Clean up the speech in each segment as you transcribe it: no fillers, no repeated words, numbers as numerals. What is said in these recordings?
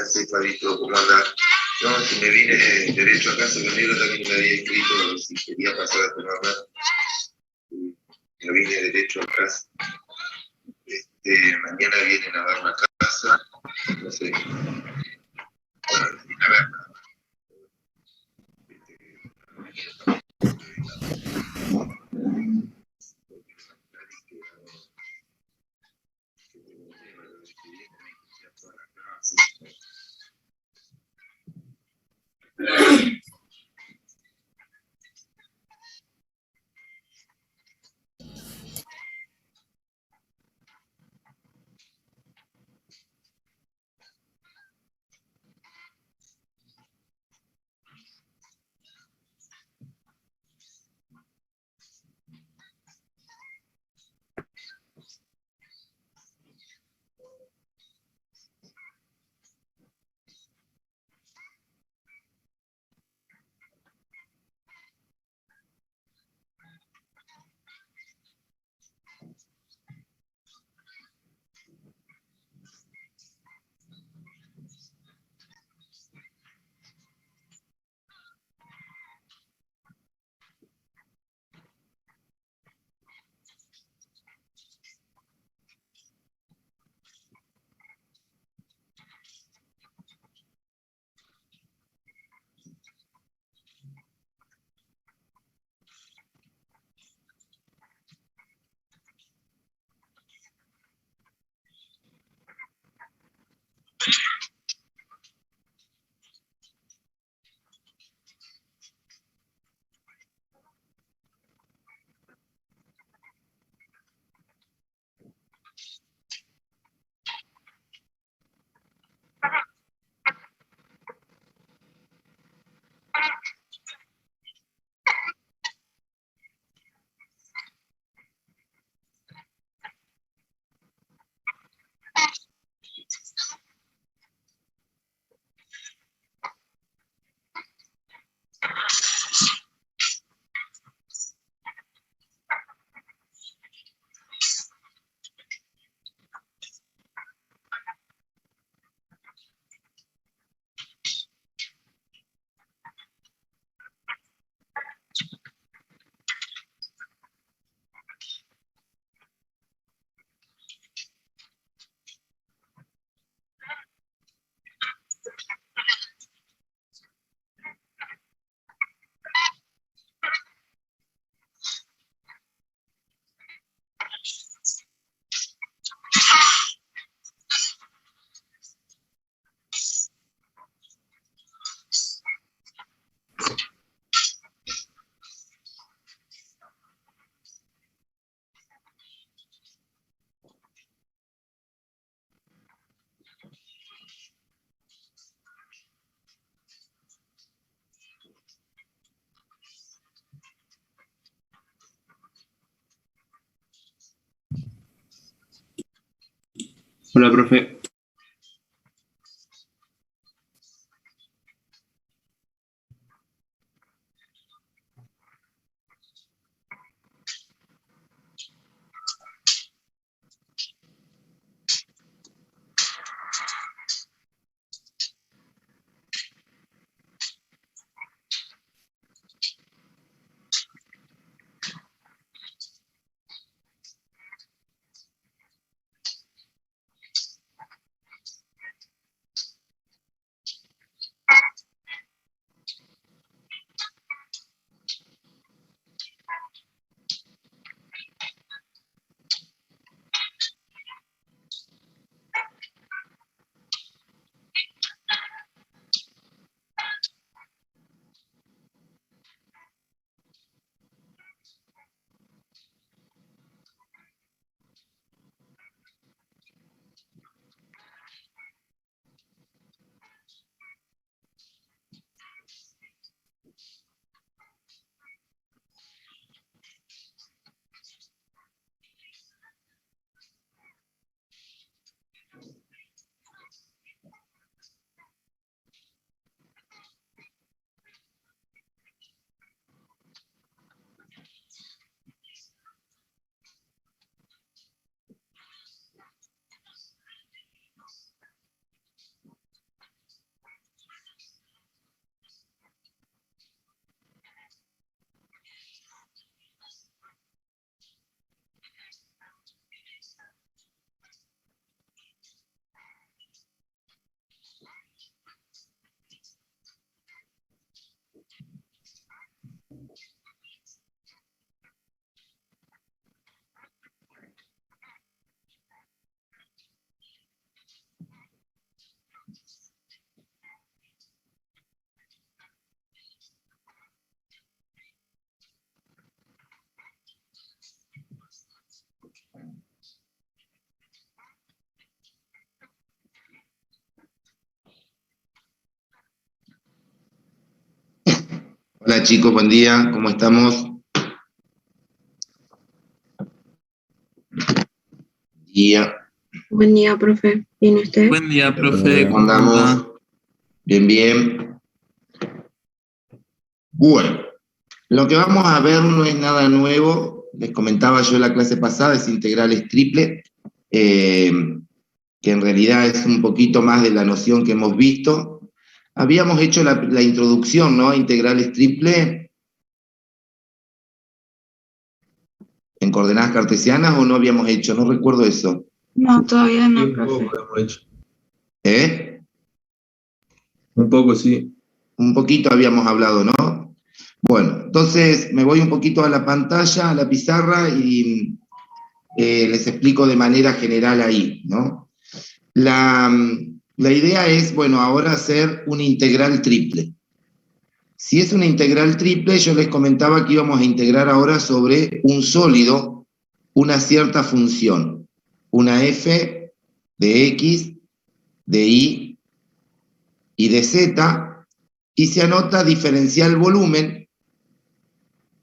hace, Fabito? ¿Cómo andás? No, si me vine derecho a casa, el negro también me había escrito si quería pasar a tomar mate. Me vine derecho a casa. Mañana vienen a dar la casa, no sé. Bueno, vienen a verla. Hola, profe. Hola chicos, buen día, ¿cómo estamos? Día. Buen día, profe. ¿Viene usted? Buen día, profe. ¿Cómo ¿Cómo andamos? anda? Bien, bien. Bueno, lo que vamos a ver no es nada nuevo. Les comentaba yo en la clase pasada, es integrales triple, que en realidad es un poquito más de la noción que hemos visto. Habíamos hecho la introducción, ¿no? A integrales triple en coordenadas cartesianas, ¿o no habíamos hecho? No recuerdo eso. No, todavía Sí, no, un profe. poco hemos hecho. ¿Eh? Un poco, sí. Un poquito habíamos hablado, ¿no? Bueno, entonces me voy un poquito a la pantalla, a la pizarra, y les explico de manera general ahí, ¿no? La idea es, bueno, ahora hacer un integral triple. Si es una integral triple, yo les comentaba que íbamos a integrar ahora sobre un sólido una cierta función, una f de x, de y de z, y se anota diferencial volumen,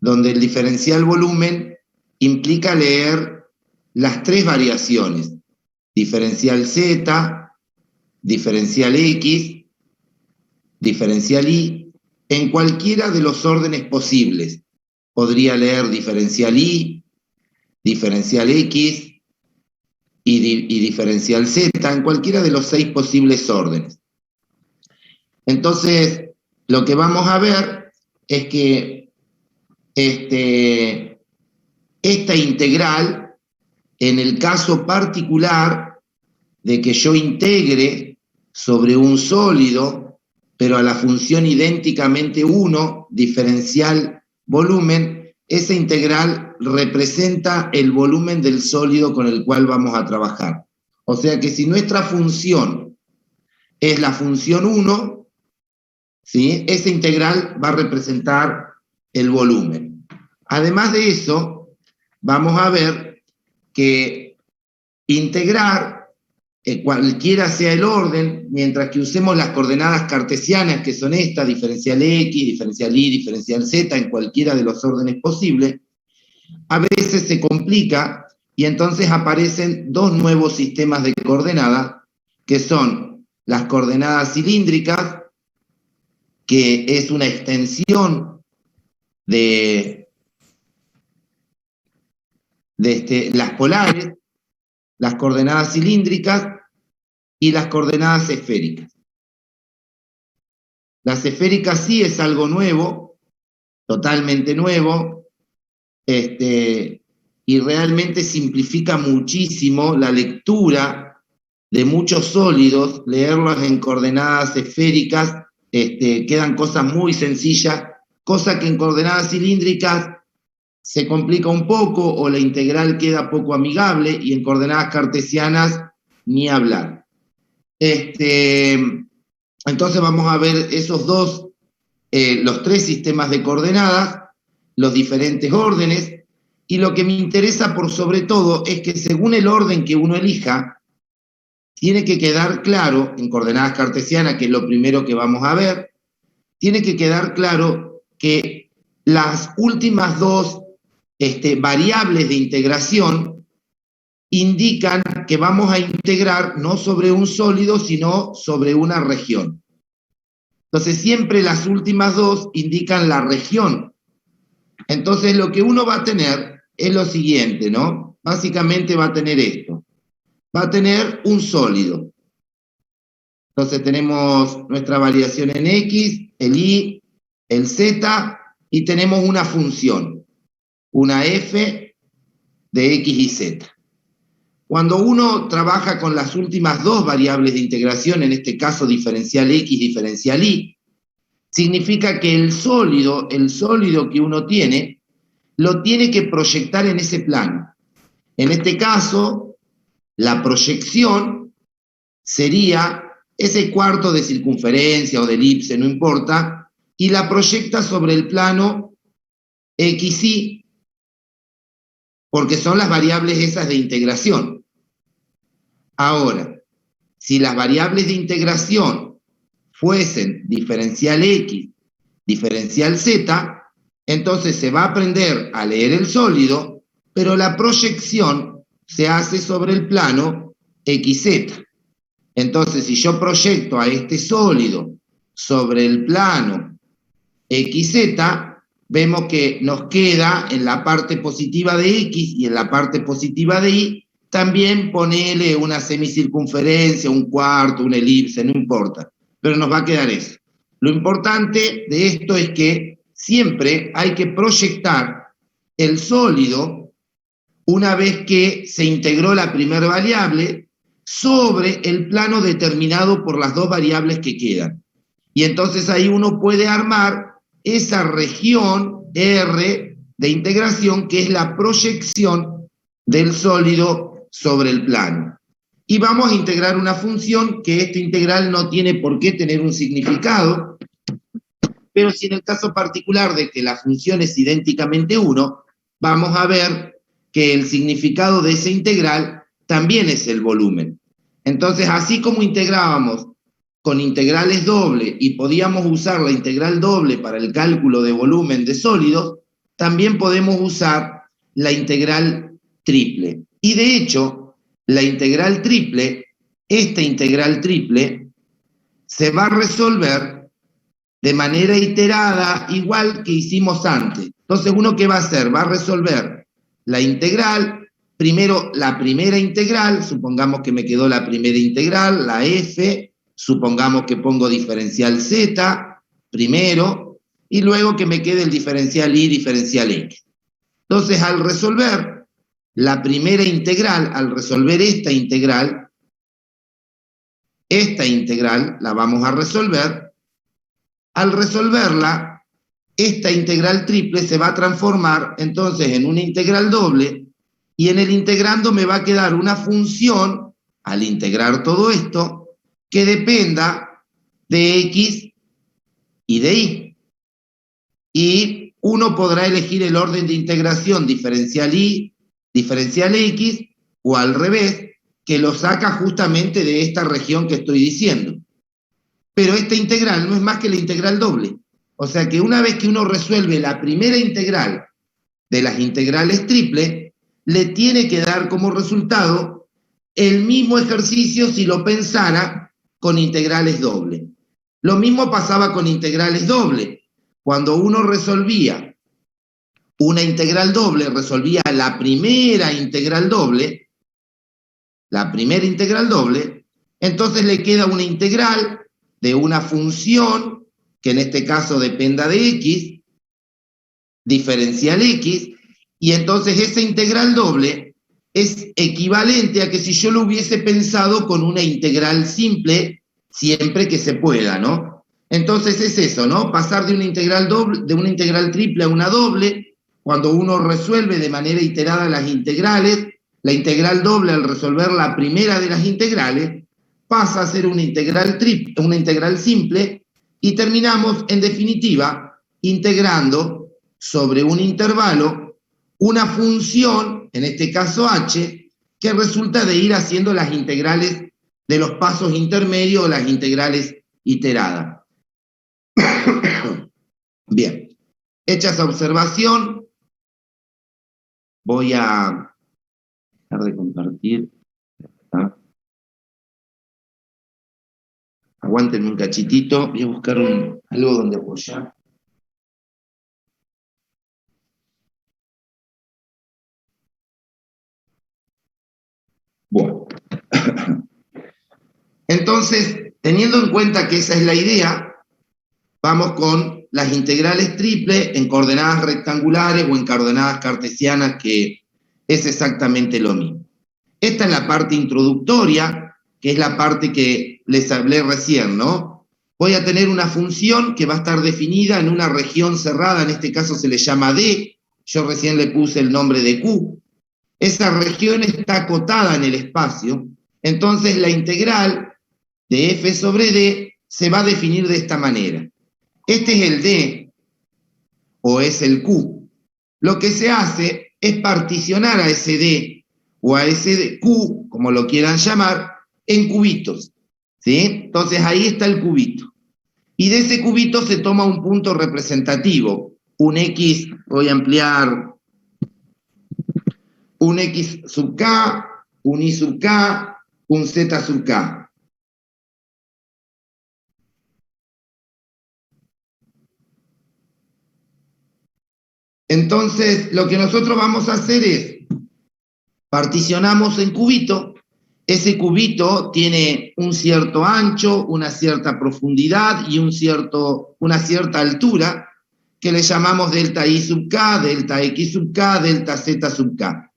donde el diferencial volumen implica leer las tres variaciones, diferencial z, diferencial x, diferencial y, en cualquiera de los órdenes posibles. Podría leer diferencial y, diferencial x y diferencial z, en cualquiera de los 6 posibles órdenes. Entonces, lo que vamos a ver es que esta integral, en el caso particular de que yo integre sobre un sólido, pero a la función idénticamente 1, diferencial volumen, esa integral representa el volumen del sólido con el cual vamos a trabajar. O sea que si nuestra función es la función 1, ¿sí? Esa integral va a representar el volumen. Además de eso, vamos a ver que integrar, cualquiera sea el orden, mientras que usemos las coordenadas cartesianas, que son estas, diferencial x, diferencial y, diferencial z, en cualquiera de los órdenes posibles, a veces se complica y entonces aparecen dos nuevos sistemas de coordenadas, que son las coordenadas cilíndricas, que es una extensión de las polares, las coordenadas cilíndricas y las coordenadas esféricas. Las esféricas sí es algo nuevo, totalmente nuevo, y realmente simplifica muchísimo la lectura de muchos sólidos. Leerlos en coordenadas esféricas, quedan cosas muy sencillas, cosa que en coordenadas cilíndricas se complica un poco o la integral queda poco amigable, y en coordenadas cartesianas ni hablar. Entonces vamos a ver esos dos, los tres sistemas de coordenadas, los diferentes órdenes, y lo que me interesa por sobre todo es que según el orden que uno elija, tiene que quedar claro, en coordenadas cartesianas, que es lo primero que vamos a ver, tiene que quedar claro que las últimas dos variables de integración indican que vamos a integrar no sobre un sólido, sino sobre una región. Entonces siempre las últimas dos indican la región. Entonces lo que uno va a tener es lo siguiente, ¿no? Básicamente va a tener esto. Va a tener un sólido. Entonces tenemos nuestra variación en x, el y, el z, y tenemos una función, una f de x y z. Cuando uno trabaja con las últimas dos variables de integración, en este caso diferencial x, diferencial y, significa que el sólido que uno tiene, lo tiene que proyectar en ese plano. En este caso, la proyección sería ese cuarto de circunferencia o de elipse, no importa, y la proyecta sobre el plano xy, porque son las variables esas de integración. Ahora, si las variables de integración fuesen diferencial x, diferencial Z, entonces se va a aprender a leer el sólido, pero la proyección se hace sobre el plano XZ. Entonces, si yo proyecto a este sólido sobre el plano XZ, vemos que nos queda en la parte positiva de X y en la parte positiva de Y, también ponele una semicircunferencia, un cuarto, una elipse, no importa, pero nos va a quedar eso. Lo importante de esto es que siempre hay que proyectar el sólido una vez que se integró la primera variable sobre el plano determinado por las dos variables que quedan. Y entonces ahí uno puede armar esa región R de integración que es la proyección del sólido sobre el plano. Y vamos a integrar una función que esta integral no tiene por qué tener un significado, pero si en el caso particular de que la función es idénticamente 1, vamos a ver que el significado de esa integral también es el volumen. Entonces, así como integrábamos con integrales doble y podíamos usar la integral doble para el cálculo de volumen de sólidos, también podemos usar la integral triple. Y de hecho, la integral triple, esta integral triple, se va a resolver de manera iterada, igual que hicimos antes. Entonces, ¿uno qué va a hacer? Va a resolver la integral, primero la primera integral, supongamos que me quedó la primera integral, la f, supongamos que pongo diferencial z, primero, y luego que me quede el diferencial y, diferencial x. Entonces, al resolver la primera integral, al resolver esta integral la vamos a resolver. Al resolverla, esta integral triple se va a transformar entonces en una integral doble, y en el integrando me va a quedar una función, al integrar todo esto, que dependa de x y de y. Y uno podrá elegir el orden de integración diferencial y, diferencial x, o al revés, que lo saca justamente de esta región que estoy diciendo. Pero esta integral no es más que la integral doble. O sea que una vez que uno resuelve la primera integral de las integrales triple, le tiene que dar como resultado el mismo ejercicio si lo pensara con integrales doble. Lo mismo pasaba con integrales doble. Cuando uno resolvía una integral doble, resolvía la primera integral doble, entonces le queda una integral de una función, que en este caso dependa de x, diferencial x, y entonces esa integral doble es equivalente a que si yo lo hubiese pensado con una integral simple, siempre que se pueda, ¿no? Entonces es eso, ¿no? Pasar de una integral doble, de una integral triple a una doble, cuando uno resuelve de manera iterada las integrales, la integral doble al resolver la primera de las integrales, pasa a ser una integral simple, y terminamos, en definitiva, integrando sobre un intervalo una función, en este caso h, que resulta de ir haciendo las integrales de los pasos intermedios o las integrales iteradas. Bien, hecha esa observación, voy a dejar de compartir. Aguántenme un cachitito, voy a buscar algo donde apoyar. Bueno. Entonces, teniendo en cuenta que esa es la idea, vamos con las integrales triple en coordenadas rectangulares o en coordenadas cartesianas, que es exactamente lo mismo. Esta es la parte introductoria, que es la parte que les hablé recién, ¿no? Voy a tener una función que va a estar definida en una región cerrada, en este caso se le llama D, yo recién le puse el nombre de Q. Esa región está acotada en el espacio, entonces la integral de f sobre d se va a definir de esta manera. Este es el d, o es el q. Lo que se hace es particionar a ese d, o a ese q, como lo quieran llamar, en cubitos, ¿sí? Entonces ahí está el cubito. Y de ese cubito se toma un punto representativo, un X, voy a ampliar, un X sub K, un Y sub K, un Z sub K. Entonces, lo que nosotros vamos a hacer es, particionamos en cubito, ese cubito tiene un cierto ancho, una cierta profundidad y una cierta altura, que le llamamos delta I sub K, delta X sub K, delta Z sub K.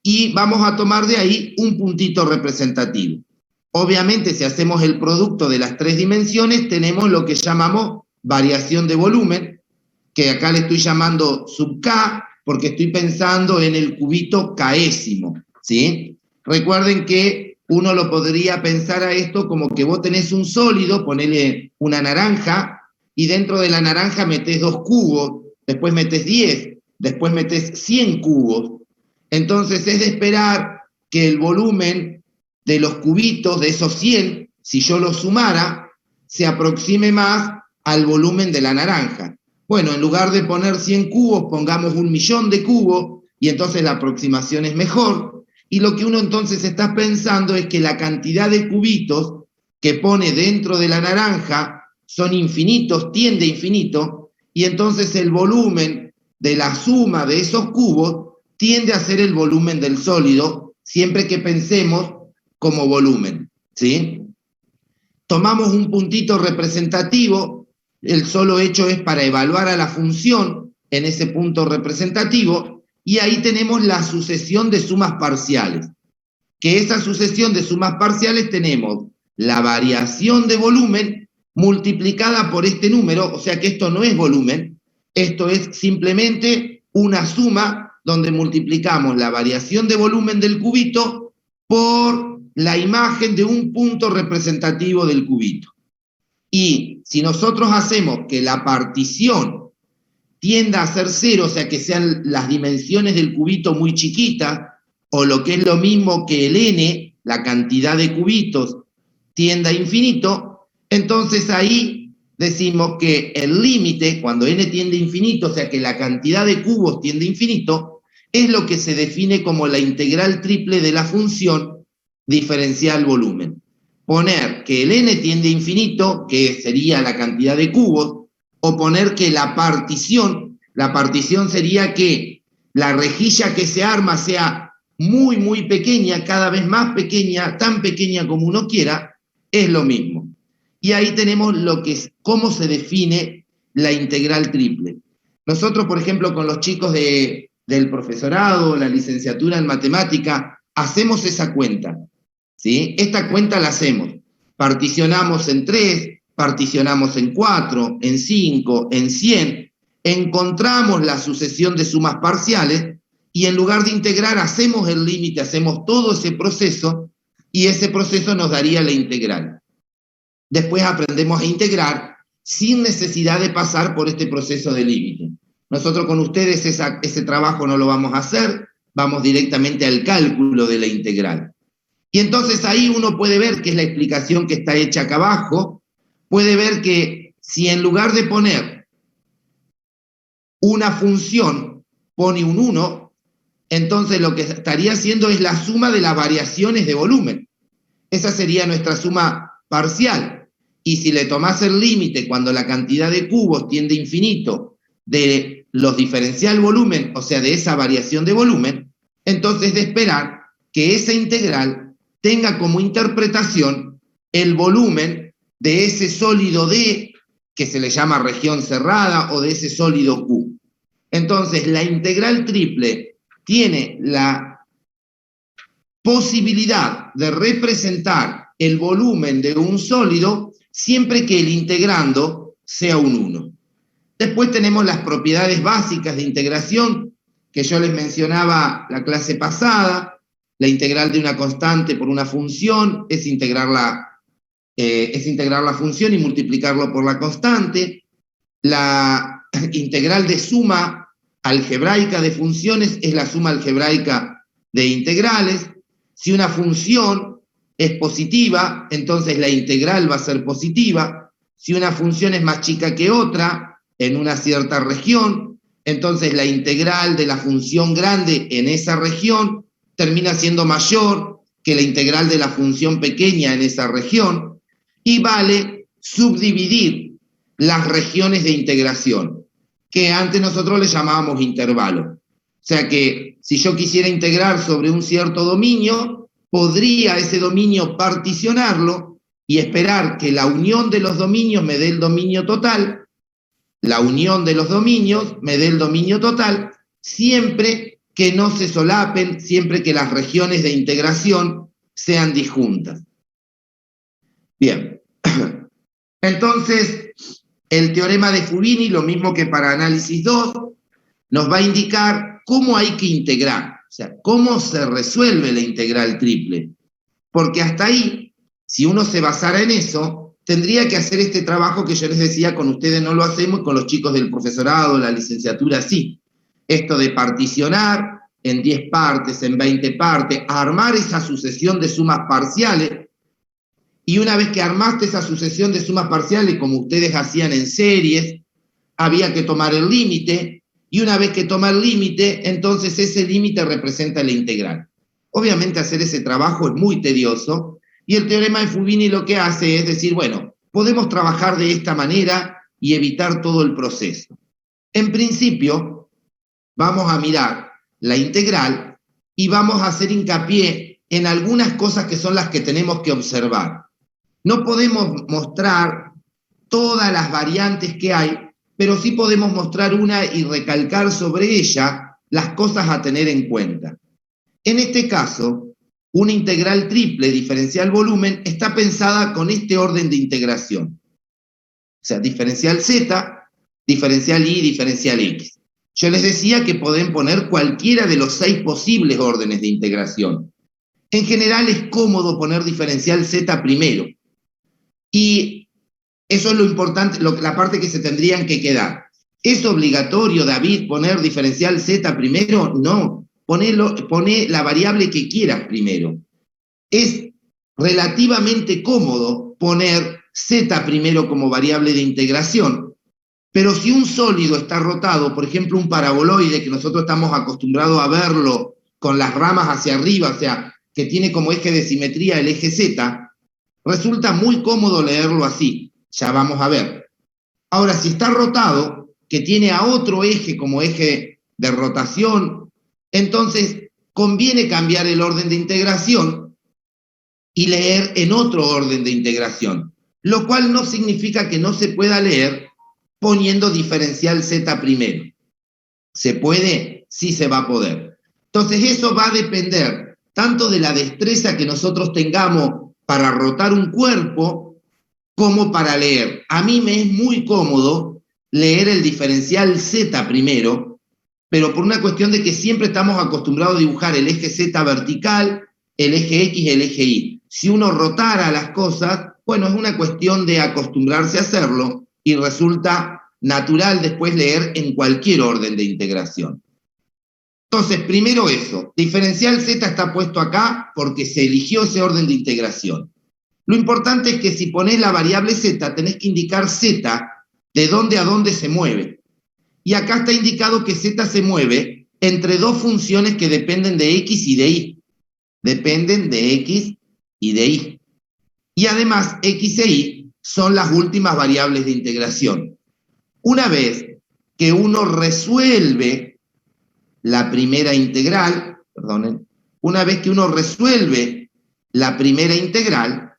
Y vamos a tomar de ahí un puntito representativo. Obviamente, si hacemos el producto de las tres dimensiones, tenemos lo que llamamos variación de volumen, que acá le estoy llamando sub K, porque estoy pensando en el cubito késimo, ¿sí? Recuerden que uno lo podría pensar a esto como que vos tenés un sólido, ponele una naranja, y dentro de la naranja metés 2 cubos, después metés 10, después metés 100 cubos. Entonces es de esperar que el volumen de los cubitos, de esos 100, si yo los sumara, se aproxime más al volumen de la naranja. Bueno, en lugar de poner 100 cubos, pongamos 1.000.000 de cubos, y entonces la aproximación es mejor. Y lo que uno entonces está pensando es que la cantidad de cubitos que pone dentro de la naranja son infinitos, tiende a infinito, y entonces el volumen de la suma de esos cubos tiende a ser el volumen del sólido, siempre que pensemos como volumen, ¿sí? Tomamos un puntito representativo, el solo hecho es para evaluar a la función en ese punto representativo, y ahí tenemos la sucesión de sumas parciales. Que esa sucesión de sumas parciales tenemos la variación de volumen multiplicada por este número, o sea que esto no es volumen, esto es simplemente una suma donde multiplicamos la variación de volumen del cubito por la imagen de un punto representativo del cubito. Y si nosotros hacemos que la partición tienda a ser 0, o sea que sean las dimensiones del cubito muy chiquitas, o lo que es lo mismo que el n, la cantidad de cubitos, tienda a infinito, entonces ahí decimos que el límite, cuando n tiende a infinito, o sea que la cantidad de cubos tiende a infinito, es lo que se define como la integral triple de la función diferencial volumen. Poner que el n tiende a infinito, que sería la cantidad de cubos, o poner que la partición sería que la rejilla que se arma sea muy, muy pequeña, cada vez más pequeña, tan pequeña como uno quiera, es lo mismo. Y ahí tenemos cómo se define la integral triple. Nosotros, por ejemplo, con los chicos del profesorado, la licenciatura en matemática, hacemos esa cuenta, ¿sí? Esta cuenta la hacemos. Particionamos en 3, particionamos en 4, en 5, en 100, encontramos la sucesión de sumas parciales y en lugar de integrar hacemos el límite, hacemos todo ese proceso y ese proceso nos daría la integral. Después aprendemos a integrar sin necesidad de pasar por este proceso de límite. Nosotros con ustedes ese trabajo no lo vamos a hacer, vamos directamente al cálculo de la integral. Y entonces ahí uno puede ver, que es la explicación que está hecha acá abajo, puede ver que si en lugar de poner una función pone un 1, entonces lo que estaría haciendo es la suma de las variaciones de volumen. Esa sería nuestra suma parcial. Y si le tomás el límite cuando la cantidad de cubos tiende a infinito de los diferencial volumen, o sea, de esa variación de volumen, entonces de esperar que esa integral tenga como interpretación el volumen de ese sólido D, que se le llama región cerrada, o de ese sólido Q. Entonces, la integral triple tiene la posibilidad de representar el volumen de un sólido siempre que el integrando sea un 1. Después tenemos las propiedades básicas de integración, que yo les mencionaba la clase pasada. La integral de una constante por una función es integrar la función y multiplicarlo por la constante. La integral de suma algebraica de funciones es la suma algebraica de integrales. Si una función es positiva, entonces la integral va a ser positiva. si una función es más chica que otra en una cierta región, entonces la integral de la función grande en esa región termina siendo mayor que la integral de la función pequeña en esa región, y vale subdividir las regiones de integración, que antes nosotros le llamábamos intervalo. O sea que si yo quisiera integrar sobre un cierto dominio, podría ese dominio particionarlo y esperar que la unión de los dominios me dé el dominio total, la unión de los dominios me dé el dominio total, siempre que no se solapen, siempre que las regiones de integración sean disjuntas. Bien, entonces el teorema de Fubini, lo mismo que para análisis 2, nos va a indicar cómo hay que integrar, o sea, cómo se resuelve la integral triple. Porque hasta ahí, si uno se basara en eso, tendría que hacer este trabajo que yo les decía, con ustedes no lo hacemos, con los chicos del profesorado, la licenciatura sí. Esto de particionar en 10 partes, en 20 partes, armar esa sucesión de sumas parciales, y una vez que armaste esa sucesión de sumas parciales, como ustedes hacían en series, había que tomar el límite, y una vez que toma el límite, entonces ese límite representa la integral. Obviamente hacer ese trabajo es muy tedioso, y el teorema de Fubini lo que hace es decir, bueno, podemos trabajar de esta manera y evitar todo el proceso. En principio, vamos a mirar la integral y vamos a hacer hincapié en algunas cosas que son las que tenemos que observar. No podemos mostrar todas las variantes que hay, pero sí podemos mostrar una y recalcar sobre ella las cosas a tener en cuenta. En este caso, una integral triple diferencial volumen está pensada con este orden de integración. O sea, diferencial z, diferencial y, diferencial x. Yo les decía que pueden poner cualquiera de los 6 posibles órdenes de integración. En general es cómodo poner diferencial z primero. Y eso es lo importante, la parte que se tendrían que quedar. ¿Es obligatorio, David, poner diferencial z primero? No. Poné la variable que quieras primero. Es relativamente cómodo poner z primero como variable de integración, pero si un sólido está rotado, por ejemplo un paraboloide, que nosotros estamos acostumbrados a verlo con las ramas hacia arriba, o sea, que tiene como eje de simetría el eje z, resulta muy cómodo leerlo así, ya vamos a ver. Ahora, si está rotado, que tiene a otro eje como eje de rotación, entonces conviene cambiar el orden de integración y leer en otro orden de integración, lo cual no significa que no se pueda leer poniendo diferencial z primero. ¿Se puede? Sí se va a poder. Entonces eso va a depender tanto de la destreza que nosotros tengamos para rotar un cuerpo como para leer. A mí me es muy cómodo leer el diferencial z primero, pero por una cuestión de que siempre estamos acostumbrados a dibujar el eje z vertical, el eje x y el eje y. Si uno rotara las cosas, bueno, es una cuestión de acostumbrarse a hacerlo y resulta natural después leer en cualquier orden de integración. Entonces, primero eso, diferencial z está puesto acá porque se eligió ese orden de integración. Lo importante es que si ponés la variable z, tenés que indicar z de dónde a dónde se mueve. Y acá está indicado que z se mueve entre dos funciones que dependen de x y de y. Dependen de x y de y. Y además, x e y son las últimas variables de integración. Una vez que uno resuelve la primera integral, una vez que uno resuelve la primera integral,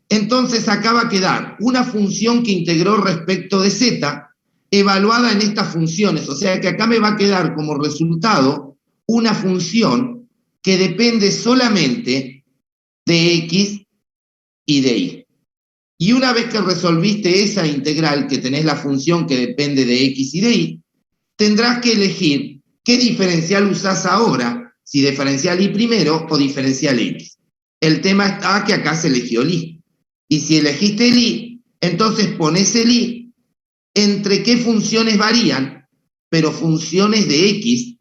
entonces acá va a quedar una función que integró respecto de z, evaluada en estas funciones, o sea que acá me va a quedar como resultado una función que depende solamente de x y de y. Y una vez que resolviste esa integral, que tenés la función que depende de x y de y, tendrás que elegir qué diferencial usás ahora, si diferencial y primero o diferencial x. El tema está que acá se eligió el y. Y si elegiste el y, entonces ponés el y entre qué funciones varían, pero funciones de x,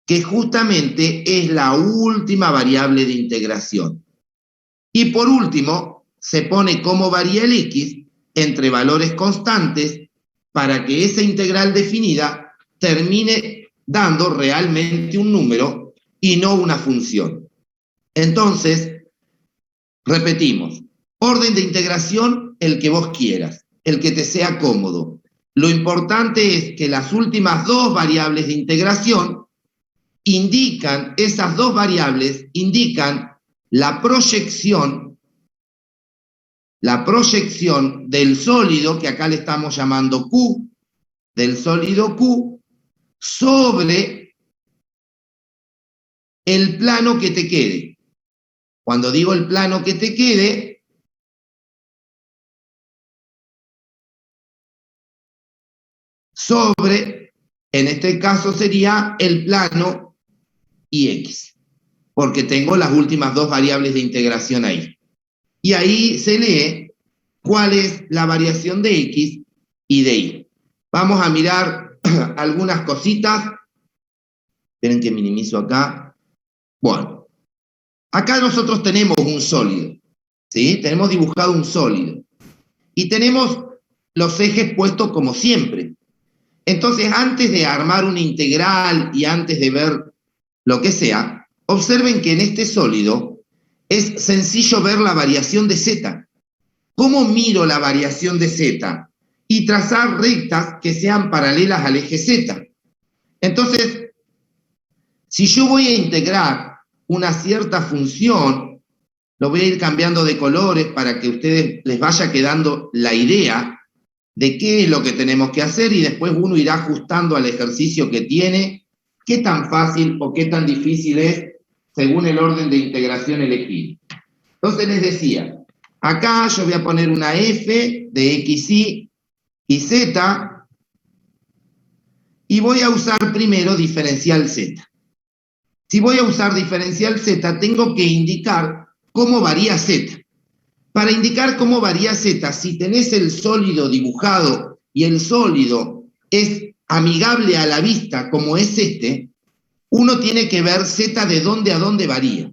que justamente es la última variable de integración. Y por último, se pone cómo varía el x entre valores constantes para que esa integral definida termine dando realmente un número y no una función. Entonces, repetimos, orden de integración el que vos quieras, el que te sea cómodo. Lo importante es que las últimas dos variables de integración indican, esas dos variables indican la proyección del sólido, que acá le estamos llamando Q, del sólido Q, sobre el plano que te quede. Cuando digo el plano que te quede, sobre, en este caso sería el plano IX, porque tengo las últimas dos variables de integración ahí. Y ahí se lee cuál es la variación de X y de Y. Vamos a mirar algunas cositas. Esperen que minimizo acá. Bueno, acá nosotros tenemos un sólido, ¿sí? Tenemos dibujado un sólido. Y tenemos los ejes puestos como siempre. Entonces, antes de armar una integral y antes de ver lo que sea, observen que en este sólido es sencillo ver la variación de Z. ¿Cómo miro la variación de Z? Y trazar rectas que sean paralelas al eje Z. Entonces, si yo voy a integrar una cierta función, lo voy a ir cambiando de colores para que a ustedes les vaya quedando la idea de qué es lo que tenemos que hacer y después uno irá ajustando al ejercicio que tiene, qué tan fácil o qué tan difícil es según el orden de integración elegido. Entonces les decía, acá yo voy a poner una f de x, y z, y voy a usar primero diferencial z. Si voy a usar diferencial z, tengo que indicar cómo varía z. Para indicar cómo varía z, si tenés el sólido dibujado y el sólido es amigable a la vista como es este, uno tiene que ver z de dónde a dónde varía.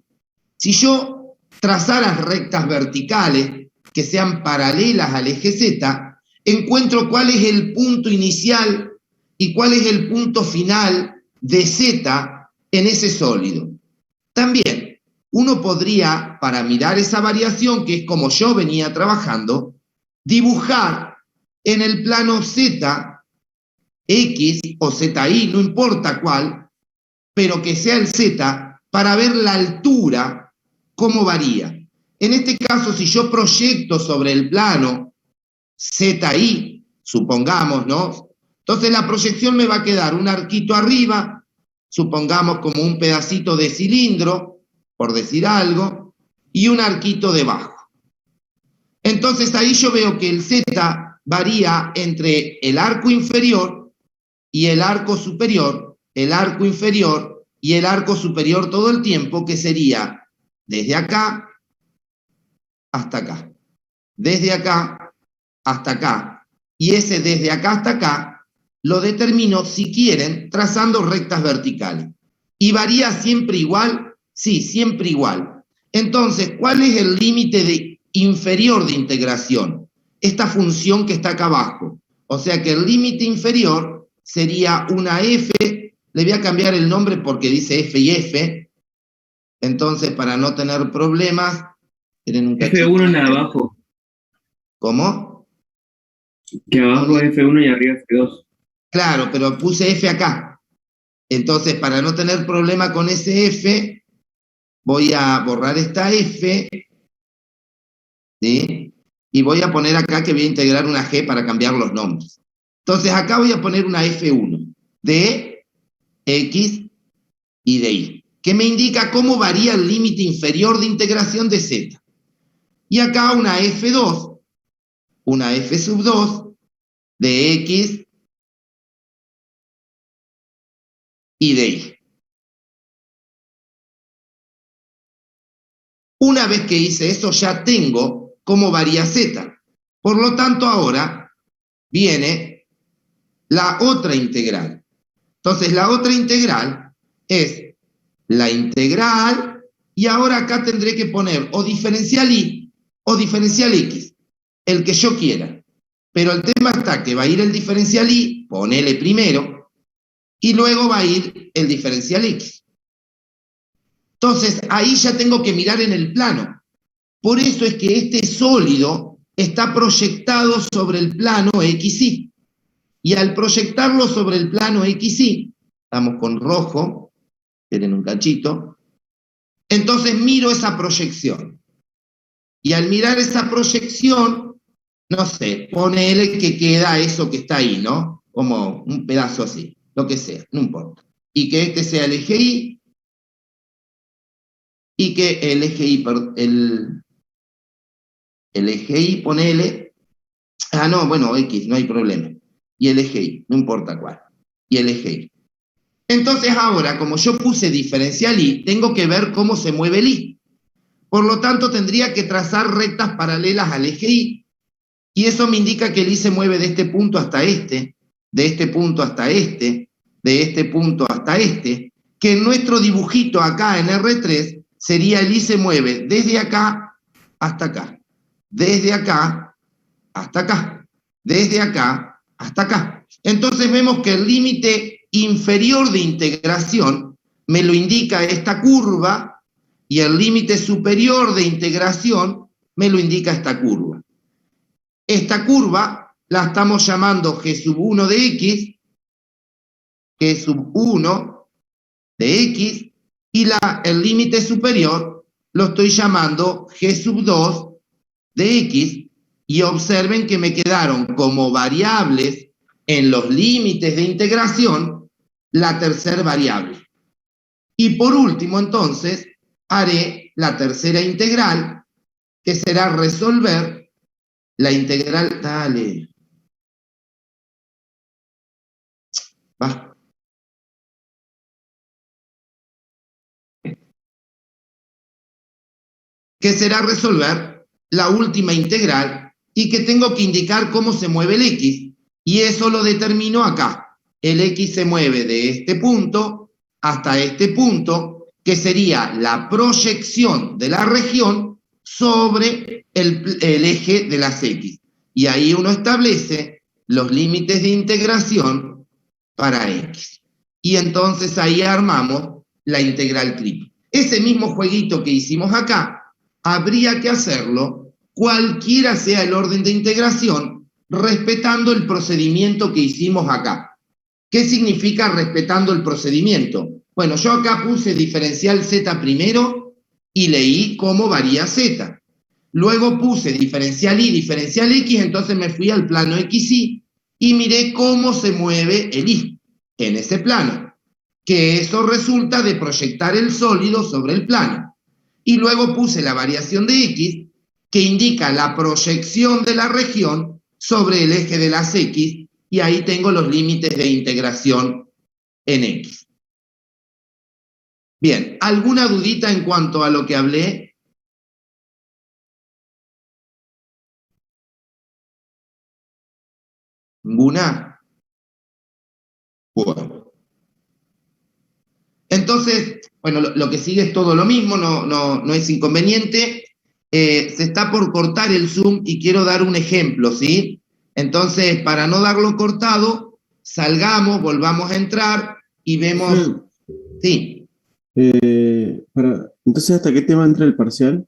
Si yo trazara rectas verticales que sean paralelas al eje z, encuentro cuál es el punto inicial y cuál es el punto final de z en ese sólido. También uno podría, para mirar esa variación, que es como yo venía trabajando, dibujar en el plano z, x o zi, no importa cuál, pero que sea el z, para ver la altura, cómo varía. En este caso, si yo proyecto sobre el plano zi, supongamos, ¿no? Entonces la proyección me va a quedar un arquito arriba, supongamos como un pedacito de cilindro, por decir algo, y un arquito debajo. Entonces ahí yo veo que el z varía entre el arco inferior y el arco superior, el arco inferior y el arco superior todo el tiempo, que sería desde acá hasta acá, desde acá hasta acá, y ese desde acá hasta acá lo determino, si quieren, trazando rectas verticales. ¿Y varía siempre igual? Sí, siempre igual. Entonces, ¿cuál es el límite inferior de integración? Esta función que está acá abajo. O sea que el límite inferior sería una f, le voy a cambiar el nombre porque dice f y f, entonces para no tener problemas, tienen un cachito. F1 en la de abajo, ¿Cómo? que abajo es F1 y arriba F2. Claro, pero puse f acá. Entonces, para no tener problema con ese f, voy a borrar esta f, ¿sí? Y voy a poner acá que voy a integrar una g para cambiar los nombres. Entonces acá voy a poner una f1 de x y de y, que me indica cómo varía el límite inferior de integración de z. Y acá una f2, una f sub 2 de x y de y. Una vez que hice eso, ya tengo cómo varía z. Por lo tanto, ahora viene la otra integral. Entonces, la otra integral es la integral, y ahora acá tendré que poner o diferencial y o diferencial x, el que yo quiera. Pero el tema está que va a ir el diferencial y, ponele primero, y luego va a ir el diferencial x. Entonces, ahí ya tengo que mirar en el plano. Por eso es que este sólido está proyectado sobre el plano XY. Y al proyectarlo sobre el plano XY, estamos con rojo, tienen un cachito, entonces miro esa proyección. Y al mirar esa proyección, no sé, ponele que queda eso que está ahí, ¿no? Como un pedazo así, lo que sea, no importa. Y que este sea el eje Y, y que el eje Y, el eje Y, ponele, no, bueno, X, no hay problema. Y el eje Y, no importa cuál. Y el eje Y. Entonces ahora, como yo puse diferencial Y, tengo que ver cómo se mueve el Y. Por lo tanto, tendría que trazar rectas paralelas al eje Y. Y eso me indica que el Y se mueve de este punto hasta este, de este punto hasta este, de este punto hasta este, que en nuestro dibujito acá en R3 sería el Y se mueve desde acá hasta acá, desde acá hasta acá, desde acá hasta acá. Entonces vemos que el límite inferior de integración me lo indica esta curva y el límite superior de integración me lo indica esta curva. Esta curva la estamos llamando G sub 1 de X, G sub 1 de X, y el límite superior lo estoy llamando G sub 2 de X, y observen que me quedaron como variables en los límites de integración la tercera variable. Y por último, entonces, haré la tercera integral, que será resolver la integral, dale, va, que será resolver la última integral y que tengo que indicar cómo se mueve el X, y eso lo determino acá. El X se mueve de este punto hasta este punto, que sería la proyección de la región sobre el eje de las X. Y ahí uno establece los límites de integración para X. Y entonces ahí armamos la integral triple. Ese mismo jueguito que hicimos acá, habría que hacerlo cualquiera sea el orden de integración, respetando el procedimiento que hicimos acá. ¿Qué significa respetando el procedimiento? Bueno, yo acá puse diferencial z primero y leí cómo varía z. Luego puse diferencial y diferencial x, entonces me fui al plano xy y miré cómo se mueve el y en ese plano, que eso resulta de proyectar el sólido sobre el plano. Y luego puse la variación de x, que indica la proyección de la región sobre el eje de las x, y ahí tengo los límites de integración en x. Bien, ¿alguna dudita en cuanto a lo que hablé? ¿Ninguna? Bueno. Entonces, bueno, lo que sigue es todo lo mismo, no es inconveniente. Se está por cortar el Zoom y quiero dar un ejemplo, ¿sí? Entonces, para no darlo cortado, salgamos, volvamos a entrar y vemos... Sí. Entonces, ¿hasta qué tema entra el parcial?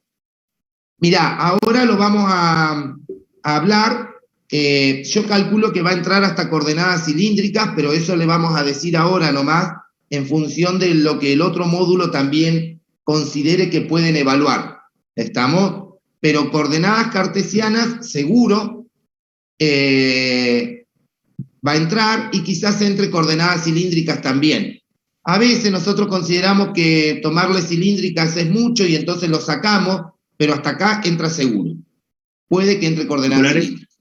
Mirá, ahora lo vamos a hablar. Yo calculo que va a entrar hasta coordenadas cilíndricas, pero eso le vamos a decir ahora nomás, en función de lo que el otro módulo también considere que pueden evaluar. ¿Estamos? Pero coordenadas cartesianas, seguro, va a entrar, y quizás entre coordenadas cilíndricas también. A veces nosotros consideramos que tomarle cilíndricas es mucho y entonces lo sacamos, pero hasta acá entra seguro. Puede que entre coordenadas cilíndricas.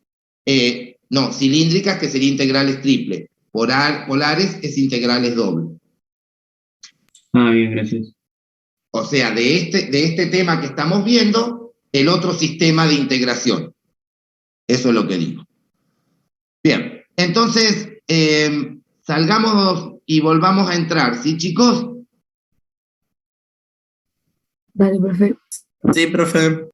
No, cilíndricas, que sería integrales triple. Polares es integrales doble. Bien, gracias. O sea, de este tema que estamos viendo, el otro sistema de integración. Eso es lo que digo. Bien, entonces, salgamos y volvamos a entrar, ¿sí, chicos? Vale, profe. Sí, profe.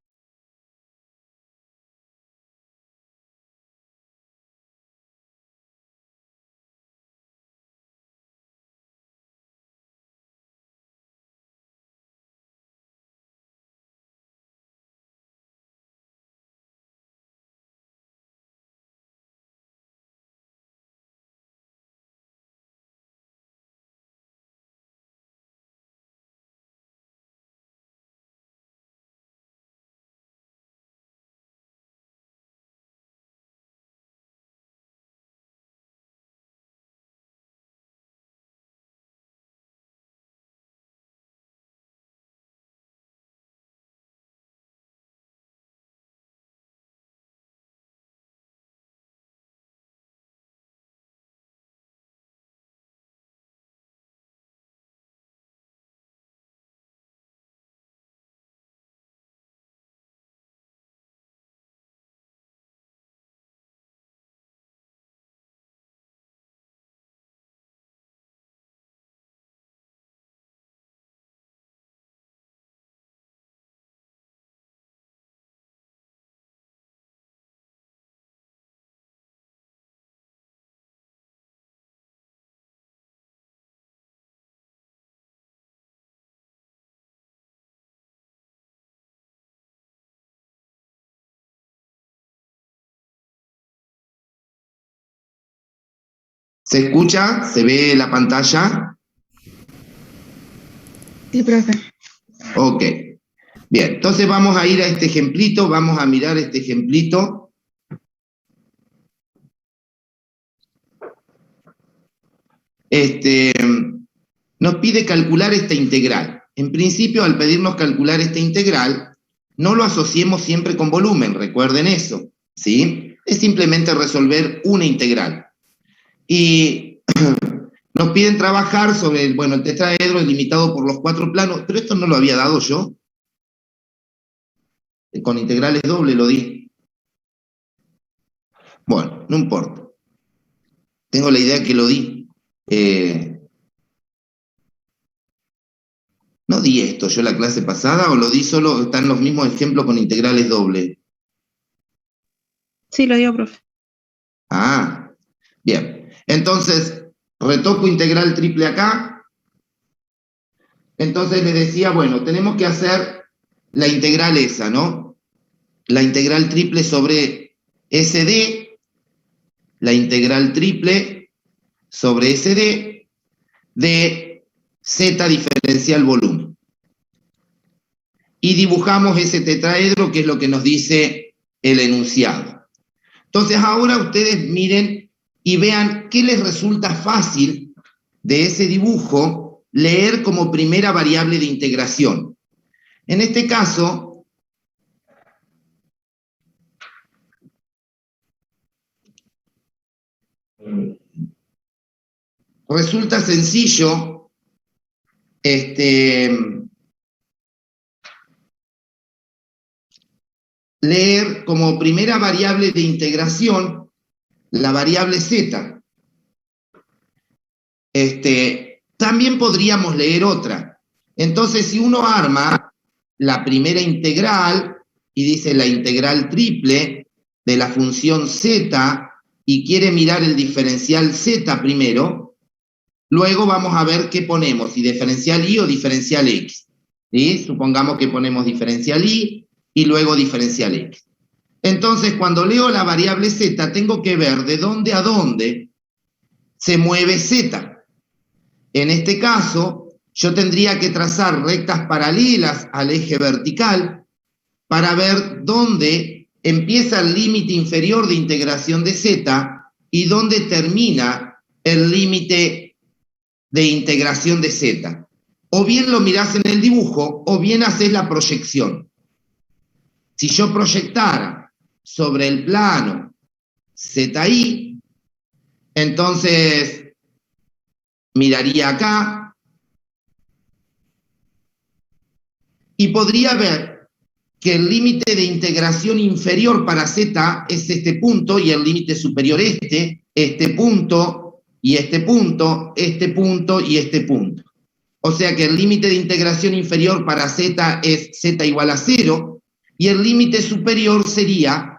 ¿Se escucha? ¿Se ve la pantalla? Sí, profe. Ok. Bien, entonces vamos a ir a este ejemplito, vamos a mirar este ejemplito. Nos pide calcular esta integral. En principio, al pedirnos calcular esta integral, no lo asociemos siempre con volumen, recuerden eso, ¿sí? Es simplemente resolver una integral. Y nos piden trabajar sobre el tetraedro delimitado por los 4 planos, pero esto no lo había dado yo. Con integrales dobles lo di. Bueno, no importa. Tengo la idea que lo di. ¿No di esto yo la clase pasada o lo di solo, están los mismos ejemplos con integrales dobles? Sí, lo dio, profe. Ah, bien. Entonces, retoco integral triple acá. Entonces les decía, bueno, tenemos que hacer la integral esa, ¿no? La integral triple sobre SD, la integral triple sobre SD de Z diferencial volumen. Y dibujamos ese tetraedro, que es lo que nos dice el enunciado. Entonces ahora ustedes miren y vean qué les resulta fácil de ese dibujo leer como primera variable de integración. En este caso, resulta sencillo leer como primera variable de integración la variable z. También podríamos leer otra. Entonces, si uno arma la primera integral y dice la integral triple de la función z y quiere mirar el diferencial z primero, luego vamos a ver qué ponemos, si diferencial y o diferencial x. ¿Sí? Supongamos que ponemos diferencial y luego diferencial x. Entonces, cuando leo la variable z, tengo que ver de dónde a dónde se mueve z. En este caso, yo tendría que trazar rectas paralelas al eje vertical para ver dónde empieza el límite inferior de integración de z y dónde termina el límite de integración de z. O bien lo mirás en el dibujo, o bien haces la proyección. Si yo proyectara sobre el plano ZI, entonces miraría acá y podría ver que el límite de integración inferior para z es este punto y el límite superior este punto y este punto, este punto y este punto. O sea que el límite de integración inferior para z es z igual a 0 y el límite superior sería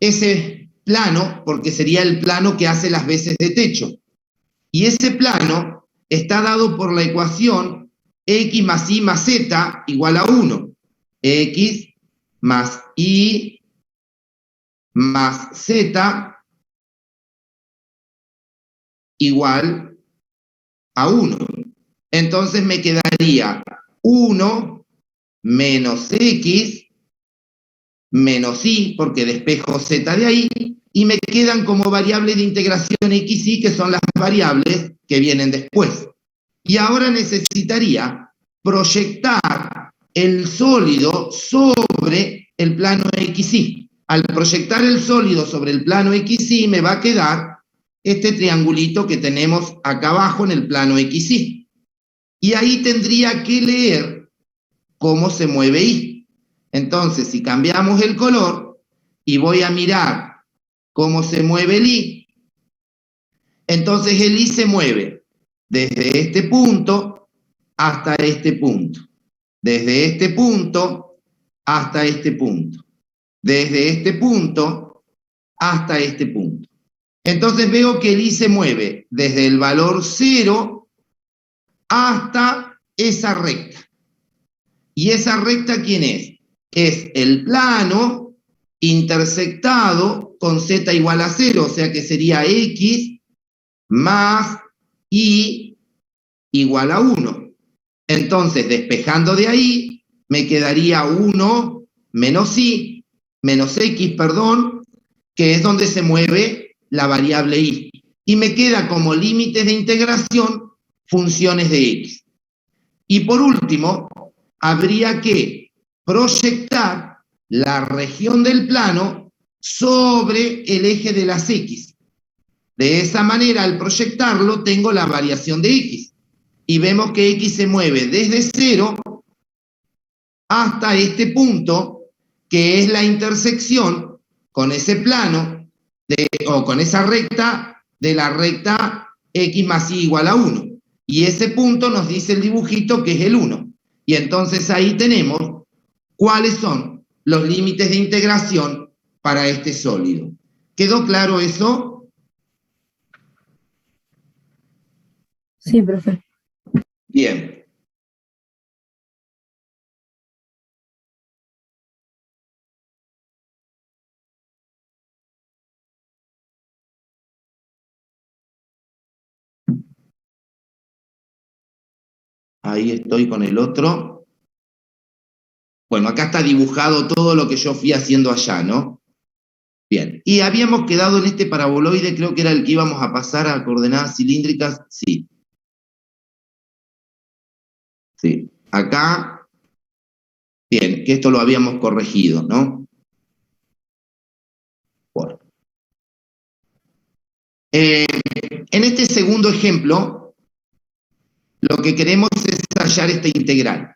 ese plano, porque sería el plano que hace las veces de techo. Y ese plano está dado por la ecuación x más y más z igual a 1. X más y más z igual a 1. Entonces me quedaría 1 menos x menos y, porque despejo z de ahí, y me quedan como variable de integración x y, que son las variables que vienen después. Y ahora necesitaría proyectar el sólido sobre el plano XY. Al proyectar el sólido sobre el plano XY me va a quedar este triangulito que tenemos acá abajo en el plano XY. Y ahí tendría que leer cómo se mueve Y. Entonces, si cambiamos el color y voy a mirar cómo se mueve el Y, entonces el Y se mueve desde este punto hasta este punto, desde este punto hasta este punto, desde este punto hasta este punto. Entonces veo que el Y se mueve desde el valor 0 hasta esa recta. ¿Y esa recta quién es? Es el plano intersectado con z igual a 0, o sea que sería x más y igual a 1. Entonces, despejando de ahí, me quedaría 1 menos y, menos x, perdón, que es donde se mueve la variable y. Y me queda como límites de integración funciones de x. Y por último, habría que proyectar la región del plano sobre el eje de las x. De esa manera, al proyectarlo, tengo la variación de x. Y vemos que x se mueve desde 0 hasta este punto, que es la intersección con ese plano, o con esa recta, de la recta x más y igual a 1. Y ese punto nos dice el dibujito que es el 1. Y entonces ahí tenemos cuáles son los límites de integración para este sólido. ¿Quedó claro eso? Sí, profe. Bien. Ahí estoy con el otro. Bueno, acá está dibujado todo lo que yo fui haciendo allá, ¿no? Bien. Y habíamos quedado en este paraboloide, creo que era el que íbamos a pasar a coordenadas cilíndricas. Sí. Sí. Acá, bien, que esto lo habíamos corregido, ¿no? Bueno. En este segundo ejemplo, lo que queremos es hallar esta integral.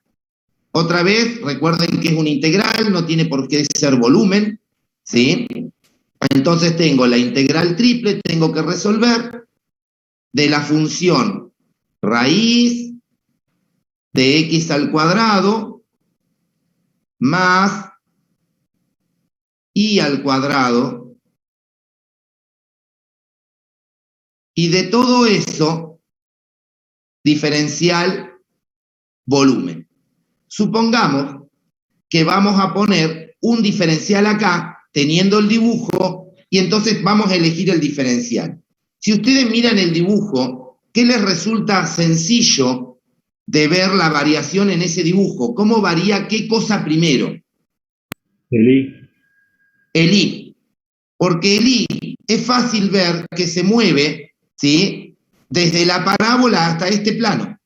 Otra vez, recuerden que es una integral, no tiene por qué ser volumen, ¿sí? Entonces tengo la integral triple, tengo que resolver de la función raíz de x al cuadrado más y al cuadrado, y de todo eso, diferencial volumen. Supongamos que vamos a poner un diferencial acá, teniendo el dibujo, y entonces vamos a elegir el diferencial. Si ustedes miran el dibujo, ¿qué les resulta sencillo de ver la variación en ese dibujo? ¿Cómo varía qué cosa primero? El I. El I. Porque el I es fácil ver que se mueve, ¿sí?, desde la parábola hasta este plano.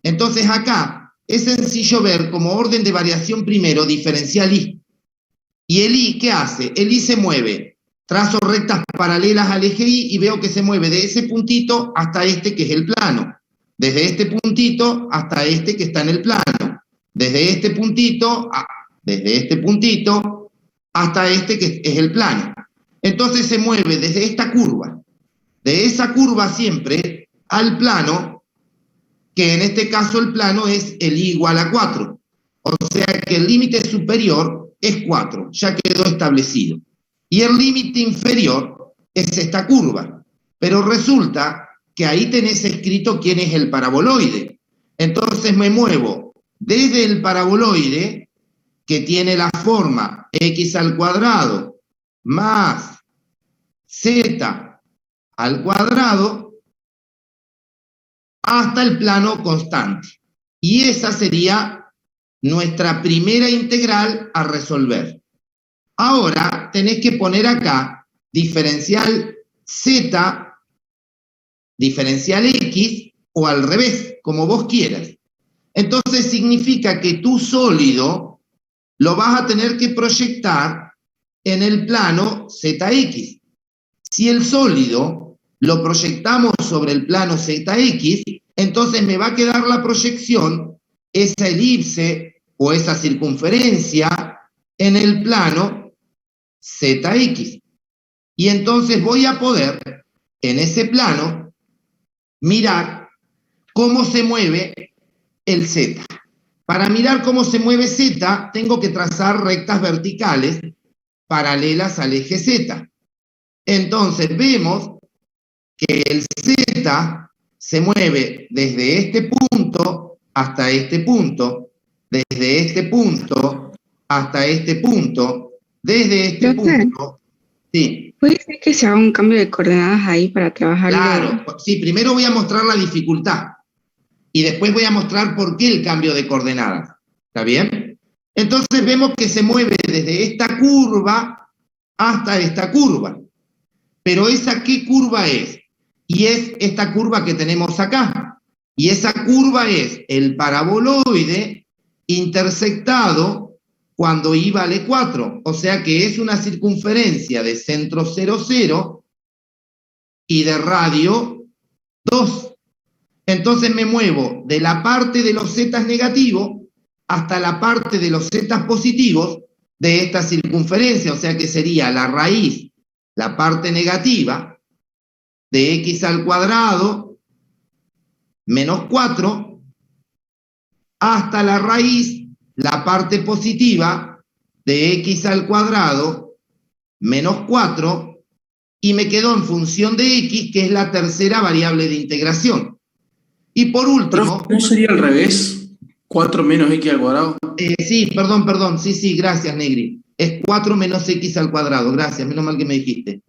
Entonces acá es sencillo ver como orden de variación primero diferencial I. ¿Y el I qué hace? El I se mueve, trazo rectas paralelas al eje I y veo que se mueve de ese puntito hasta este que es el plano. Desde este puntito hasta este que está en el plano. Desde este puntito hasta este que es el plano. Entonces se mueve desde esta curva, de esa curva siempre al plano, que en este caso el plano es el I igual a 4. O sea que el límite superior es 4, ya quedó establecido. Y el límite inferior es esta curva. Pero resulta que ahí tenés escrito quién es el paraboloide. Entonces me muevo desde el paraboloide, que tiene la forma x al cuadrado más z al cuadrado, hasta el plano constante. Y esa sería nuestra primera integral a resolver. Ahora tenés que poner acá diferencial z, diferencial x, o al revés, como vos quieras. Entonces significa que tu sólido lo vas a tener que proyectar en el plano zx. Si el sólido lo proyectamos sobre el plano zx, entonces me va a quedar la proyección, esa elipse o esa circunferencia, en el plano zx. Y entonces voy a poder, en ese plano, mirar cómo se mueve el z. Para mirar cómo se mueve z, tengo que trazar rectas verticales paralelas al eje z. Entonces vemos que el z se mueve desde este punto hasta este punto, desde este punto hasta este punto, desde este punto. Sí, ¿Puede ser que se haga un cambio de coordenadas ahí para trabajarlo? claro. Sí, primero voy a mostrar la dificultad y después voy a mostrar por qué el cambio de coordenadas. ¿Está bien? Entonces vemos que se mueve desde esta curva hasta esta curva. Pero ¿esa qué curva es? Y es esta curva que tenemos acá. Y esa curva es el paraboloide intersectado cuando I vale 4. O sea que es una circunferencia de centro 0, 0 y de radio 2. Entonces me muevo de la parte de los zetas negativos hasta la parte de los zetas positivos de esta circunferencia. O sea que sería la raíz, la parte negativa, de x al cuadrado menos 4 hasta la raíz, la parte positiva de x al cuadrado menos 4 y me quedo en función de x, que es la tercera variable de integración. Y por último... Profe, ¿no sería al revés? 4 menos x al cuadrado. Sí, perdón, sí, gracias, Negri. Es 4 menos x al cuadrado, gracias, menos mal que me dijiste.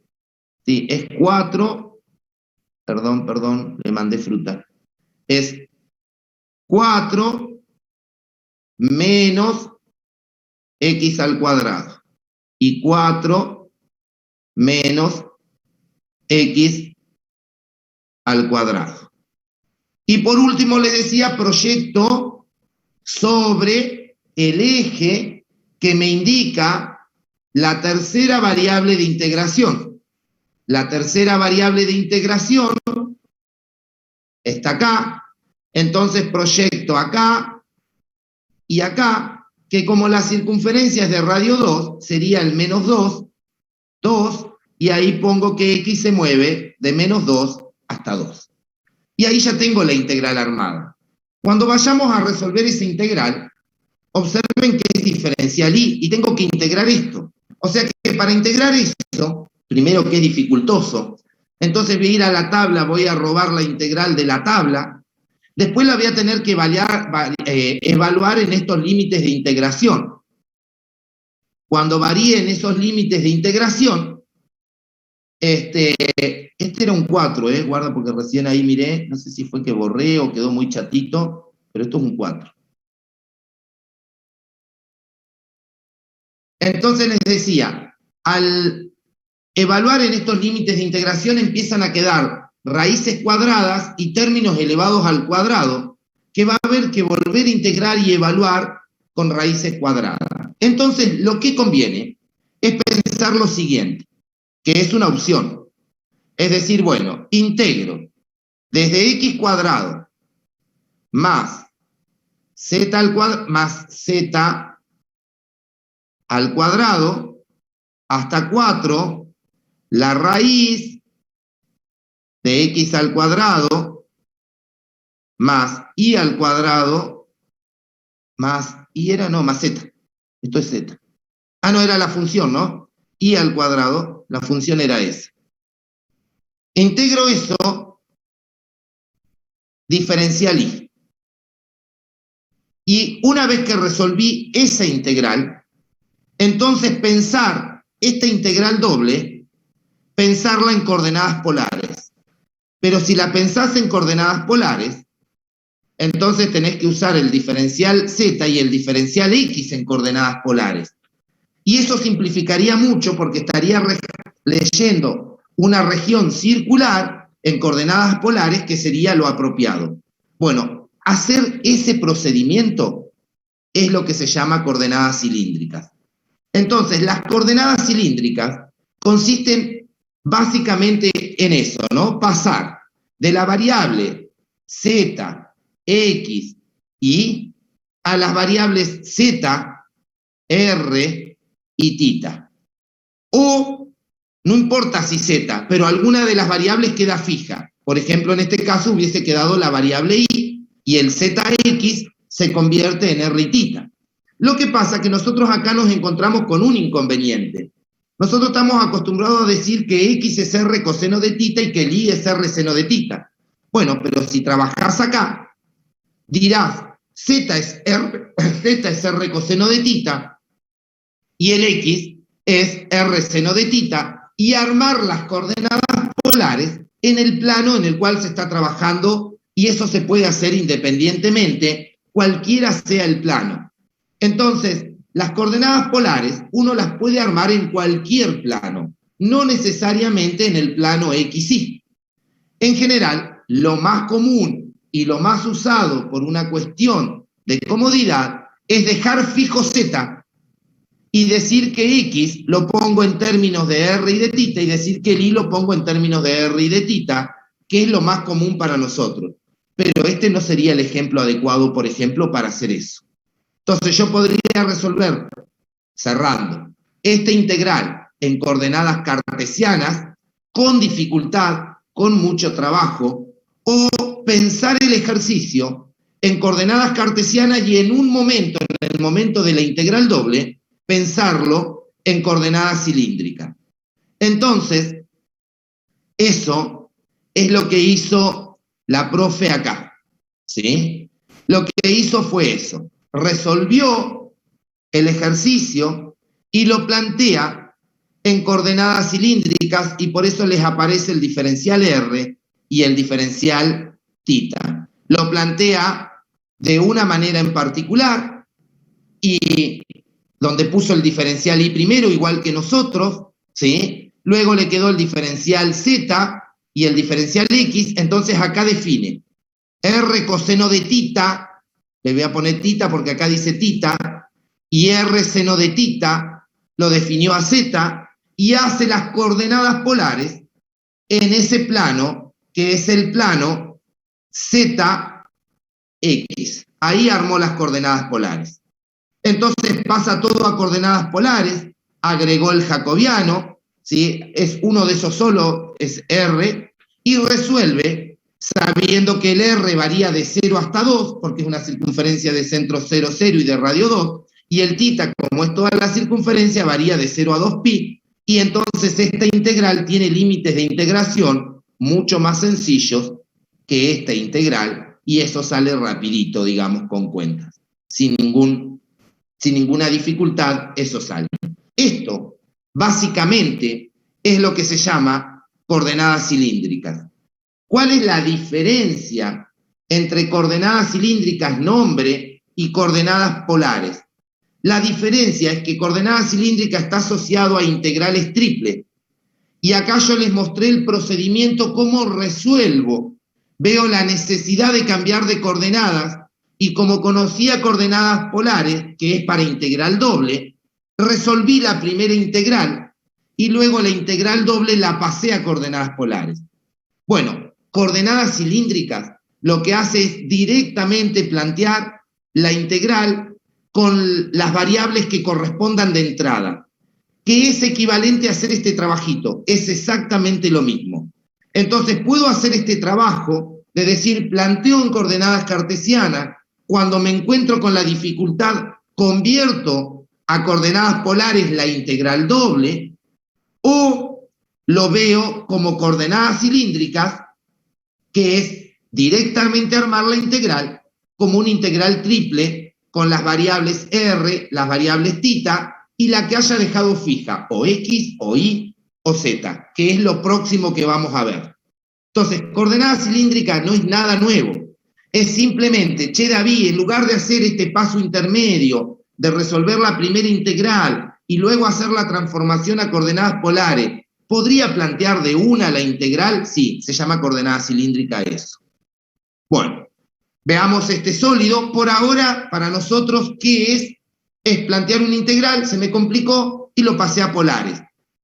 Sí, es 4, perdón, le mandé fruta. Es 4 menos x al cuadrado y 4 menos x al cuadrado. Y por último les decía, proyecto sobre el eje que me indica la tercera variable de integración. La tercera variable de integración está acá, entonces proyecto acá y acá, que como la circunferencia es de radio 2, sería el menos 2, 2, y ahí pongo que x se mueve de menos 2 hasta 2. Y ahí ya tengo la integral armada. Cuando vayamos a resolver esa integral, observen que es diferencial y tengo que integrar esto. O sea que para integrar eso, primero que es dificultoso, entonces voy a ir a la tabla, voy a robar la integral de la tabla, después la voy a tener que evaluar en estos límites de integración. Cuando varíen esos límites de integración, este era un 4, guarda porque recién ahí miré, no sé si fue que borré o quedó muy chatito, pero esto es un 4. Entonces les decía, al evaluar en estos límites de integración empiezan a quedar raíces cuadradas y términos elevados al cuadrado, que va a haber que volver a integrar y evaluar con raíces cuadradas. Entonces, lo que conviene es pensar lo siguiente, que es una opción. Es decir, bueno, integro desde x cuadrado más z al cuadrado hasta 4 la raíz de x al cuadrado más y al cuadrado más más z. Esto es z. Ah, no, era la función, ¿no? Y al cuadrado, la función era esa. Integro eso, diferencial y. Y una vez que resolví esa integral, entonces pensar esta integral doble, pensarla en coordenadas polares. Pero si la pensás en coordenadas polares, entonces tenés que usar el diferencial z y el diferencial x en coordenadas polares. Y eso simplificaría mucho porque estaría leyendo una región circular en coordenadas polares, que sería lo apropiado. Bueno, hacer ese procedimiento es lo que se llama coordenadas cilíndricas. Entonces, las coordenadas cilíndricas consisten básicamente en eso, ¿no? Pasar de la variable z, x, y a las variables z, r y θ. O, no importa si z, pero alguna de las variables queda fija. Por ejemplo, en este caso hubiese quedado la variable y el zx se convierte en r y θ. Lo que pasa es que nosotros acá nos encontramos con un inconveniente. Nosotros estamos acostumbrados a decir que x es r coseno de θ y que el y es r seno de θ. Bueno, pero si trabajás acá, dirás z es r coseno de θ y el x es r seno de θ, y armar las coordenadas polares en el plano en el cual se está trabajando, y eso se puede hacer independientemente, cualquiera sea el plano. Entonces, las coordenadas polares uno las puede armar en cualquier plano, no necesariamente en el plano XY. En general, lo más común y lo más usado por una cuestión de comodidad es dejar fijo Z y decir que X lo pongo en términos de R y de tita y decir que el Y lo pongo en términos de R y de tita, que es lo más común para nosotros. Pero este no sería el ejemplo adecuado, por ejemplo, para hacer eso. Entonces yo podría resolver, cerrando, este integral en coordenadas cartesianas con dificultad, con mucho trabajo, o pensar el ejercicio en coordenadas cartesianas y en un momento, en el momento de la integral doble, pensarlo en coordenadas cilíndricas. Entonces, eso es lo que hizo la profe acá, ¿sí? Lo que hizo fue eso, resolvió el ejercicio y lo plantea en coordenadas cilíndricas y por eso les aparece el diferencial R y el diferencial tita. Lo plantea de una manera en particular y donde puso el diferencial Y primero, igual que nosotros, ¿sí? Luego le quedó el diferencial Z y el diferencial X, entonces acá define R coseno de tita, le voy a poner tita porque acá dice tita, y R seno de tita lo definió a Z y hace las coordenadas polares en ese plano, que es el plano ZX. Ahí armó las coordenadas polares. Entonces pasa todo a coordenadas polares, agregó el jacobiano, ¿sí? Es uno de esos solo, es R, y resuelve sabiendo que el R varía de 0 hasta 2, porque es una circunferencia de centro 0, 0 y de radio 2, y el tita, como es toda la circunferencia, varía de 0 a 2pi, y entonces esta integral tiene límites de integración mucho más sencillos que esta integral, y eso sale rapidito, digamos, con cuentas, sin ninguna dificultad, eso sale. Esto, básicamente, es lo que se llama coordenadas cilíndricas. ¿Cuál es la diferencia entre coordenadas cilíndricas nombre y coordenadas polares? La diferencia es que coordenadas cilíndricas está asociado a integrales triples. Y acá yo les mostré el procedimiento, cómo resuelvo. Veo la necesidad de cambiar de coordenadas y como conocía coordenadas polares, que es para integral doble, resolví la primera integral y luego la integral doble la pasé a coordenadas polares. Bueno, coordenadas cilíndricas lo que hace es directamente plantear la integral con las variables que correspondan de entrada, que es equivalente a hacer este trabajito, es exactamente lo mismo. Entonces puedo hacer este trabajo de decir, planteo en coordenadas cartesianas, cuando me encuentro con la dificultad, convierto a coordenadas polares la integral doble, o lo veo como coordenadas cilíndricas, que es directamente armar la integral como una integral triple con las variables R, las variables tita, y la que haya dejado fija, o X, o Y, o Z, que es lo próximo que vamos a ver. Entonces, coordenadas cilíndricas no es nada nuevo. Es simplemente, che David, en lugar de hacer este paso intermedio, de resolver la primera integral y luego hacer la transformación a coordenadas polares, ¿podría plantear de una la integral? Sí, se llama coordenada cilíndrica eso. Bueno, veamos este sólido. Por ahora, para nosotros, ¿qué es? Es plantear una integral, se me complicó y lo pasé a polares.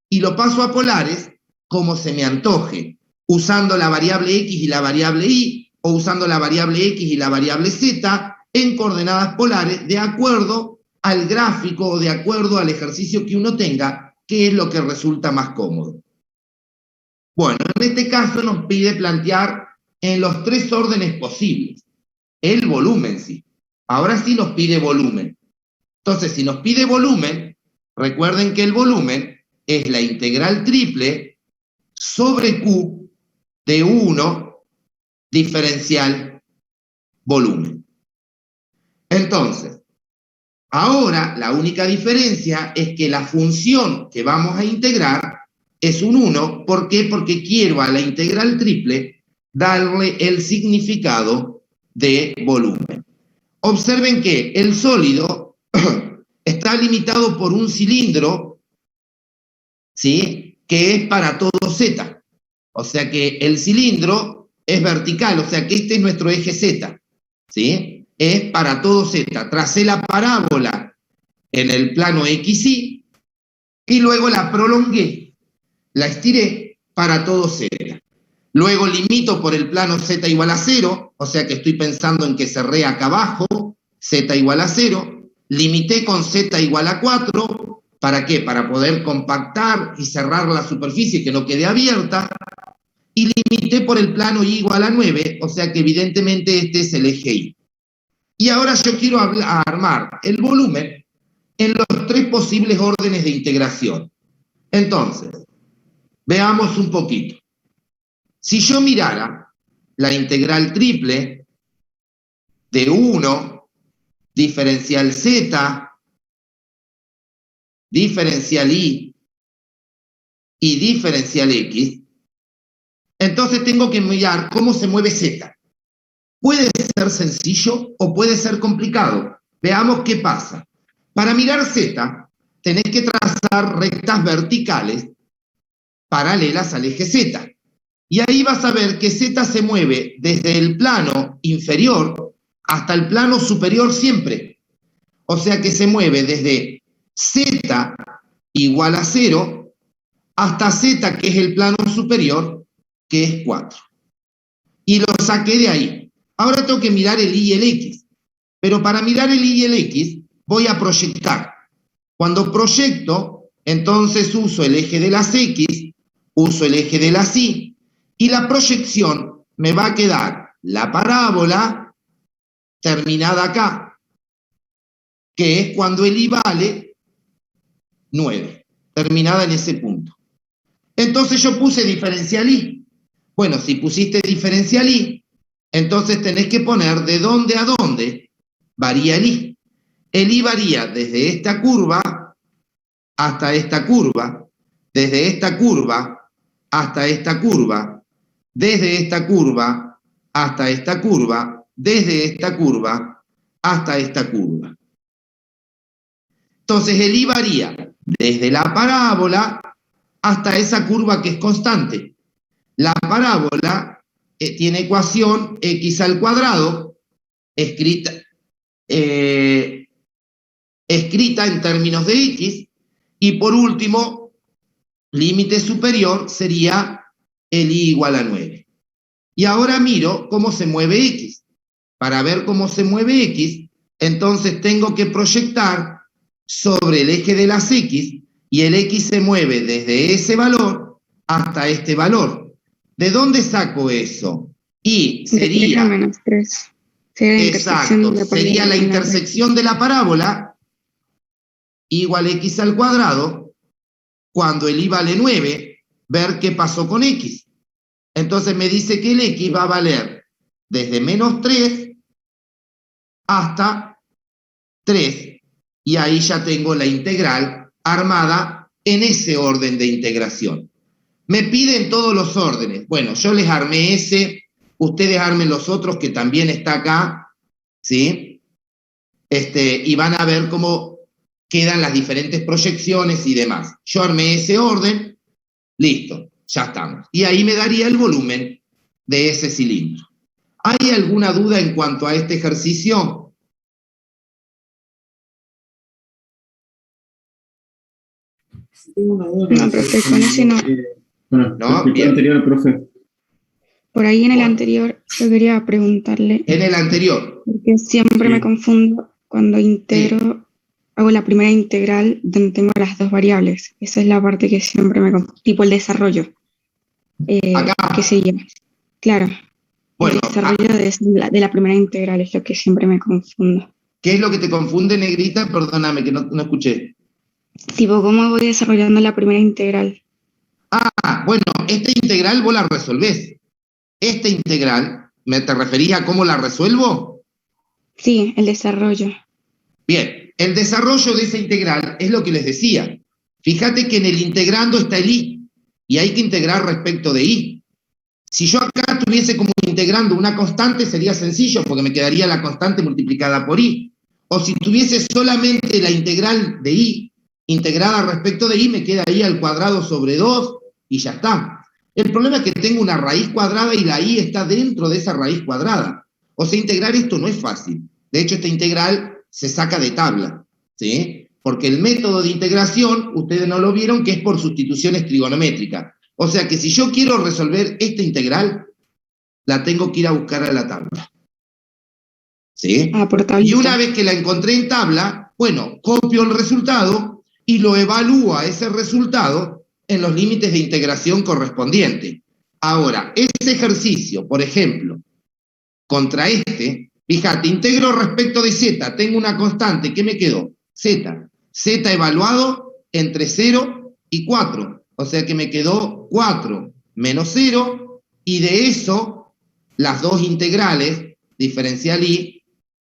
Y lo paso a polares como se me antoje, usando la variable X y la variable Y, o usando la variable X y la variable Z en coordenadas polares de acuerdo al gráfico o de acuerdo al ejercicio que uno tenga, que es lo que resulta más cómodo. Bueno, en este caso nos pide plantear en los tres órdenes posibles el volumen, sí. Ahora sí nos pide volumen. Entonces, si nos pide volumen, recuerden que el volumen es la integral triple sobre Q de 1 diferencial volumen. Entonces, ahora la única diferencia es que la función que vamos a integrar es un 1. ¿Por qué? Porque quiero a la integral triple darle el significado de volumen. Observen que el sólido está limitado por un cilindro, ¿sí?, que es para todo Z. O sea que el cilindro es vertical, o sea que este es nuestro eje Z, ¿sí? Es para todo Z. Tracé la parábola en el plano XY y luego la prolongué, la estiré para todo Z. Luego limito por el plano Z igual a 0, o sea que estoy pensando en que cerré acá abajo, Z igual a 0. Limité con Z igual a 4, ¿para qué? Para poder compactar y cerrar la superficie que no quede abierta. Y limité por el plano Y igual a 9, o sea que evidentemente este es el eje Y. Y ahora yo quiero armar el volumen en los 3 posibles órdenes de integración. Entonces, veamos un poquito. Si yo mirara la integral triple de 1, diferencial Z, diferencial Y y diferencial X, entonces tengo que mirar cómo se mueve Z. Puede ser sencillo o puede ser complicado. Veamos qué pasa. Para mirar Z, tenés que trazar rectas verticales paralelas al eje Z. Y ahí vas a ver que Z se mueve desde el plano inferior hasta el plano superior siempre. O sea que se mueve desde Z igual a 0 hasta Z, que es el plano superior, que es 4. Y lo saqué de ahí. Ahora tengo que mirar el Y y el X. Pero para mirar el Y y el X voy a proyectar. Cuando proyecto, entonces uso el eje de las X, uso el eje de las Y, y la proyección me va a quedar la parábola terminada acá, que es cuando el Y vale 9, terminada en ese punto. Entonces yo puse diferencial Y. Bueno, si pusiste diferencial Y, entonces tenés que poner de dónde a dónde varía el Y. El Y varía desde esta curva hasta esta curva, desde esta curva hasta esta curva, desde esta curva hasta esta curva, desde esta curva hasta esta curva. Entonces el Y varía desde la parábola hasta esa curva que es constante. La parábola tiene ecuación x al cuadrado, escrita en términos de x, y por último, límite superior sería el Y igual a 9. Y ahora miro cómo se mueve x. Para ver cómo se mueve x, entonces tengo que proyectar sobre el eje de las x, y el x se mueve desde ese valor hasta este valor. ¿De dónde saco eso? Y sería... menos 3. Exacto, sería la intersección de la parábola igual x al cuadrado, cuando el Y vale 9, ver qué pasó con x. Entonces me dice que el x va a valer desde menos 3 hasta 3, y ahí ya tengo la integral armada en ese orden de integración. Me piden todos los órdenes. Bueno, yo les armé ese, ustedes armen los otros que también está acá, ¿sí? Y van a ver cómo quedan las diferentes proyecciones y demás. Yo armé ese orden, listo, ya estamos. Y ahí me daría el volumen de ese cilindro. ¿Hay alguna duda en cuanto a este ejercicio? No, profe, con ese no. Bueno, No, el bien. anterior, profe. Por ahí en el anterior yo quería preguntarle, En el anterior. porque siempre me confundo cuando integro, hago la primera integral donde tengo las dos variables. Esa es la parte que siempre me confundo, tipo el desarrollo. Acá. ¿Qué se llama? Claro, Bueno, el desarrollo de la primera integral es lo que siempre me confundo. ¿qué es lo que te confunde, negrita? Perdóname que no escuché. Tipo, ¿cómo voy desarrollando la primera integral? Ah, bueno, esta integral vos la resolvés. Esta integral, ¿te referís a cómo la resuelvo? Sí, el desarrollo. Bien, el desarrollo de esa integral es lo que les decía. Fíjate que en el integrando está el Y. y hay que integrar respecto de I. Si yo acá estuviese como integrando una constante, sería sencillo, porque me quedaría la constante multiplicada por I. O si tuviese solamente la integral de I, integrada respecto de I, me queda I al cuadrado sobre 2 y ya está. El problema es que tengo una raíz cuadrada y la I está dentro de esa raíz cuadrada. O sea, integrar esto no es fácil. De hecho, esta integral se saca de tabla, ¿sí? Porque el método de integración, ustedes no lo vieron, que es por sustituciones trigonométricas. O sea que si yo quiero resolver esta integral, la tengo que ir a buscar a la tabla. ¿Sí? Ah, por Y una tablita. vez que la encontré en tabla, bueno, copio el resultado y lo evalúo a ese resultado en los límites de integración correspondientes. Ahora, ese ejercicio, por ejemplo, contra este, fíjate, integro respecto de z, tengo una constante, ¿qué me quedó? Z. Z evaluado entre 0 y 4. O sea que me quedó 4 menos 0, y de eso, las dos integrales, diferencial y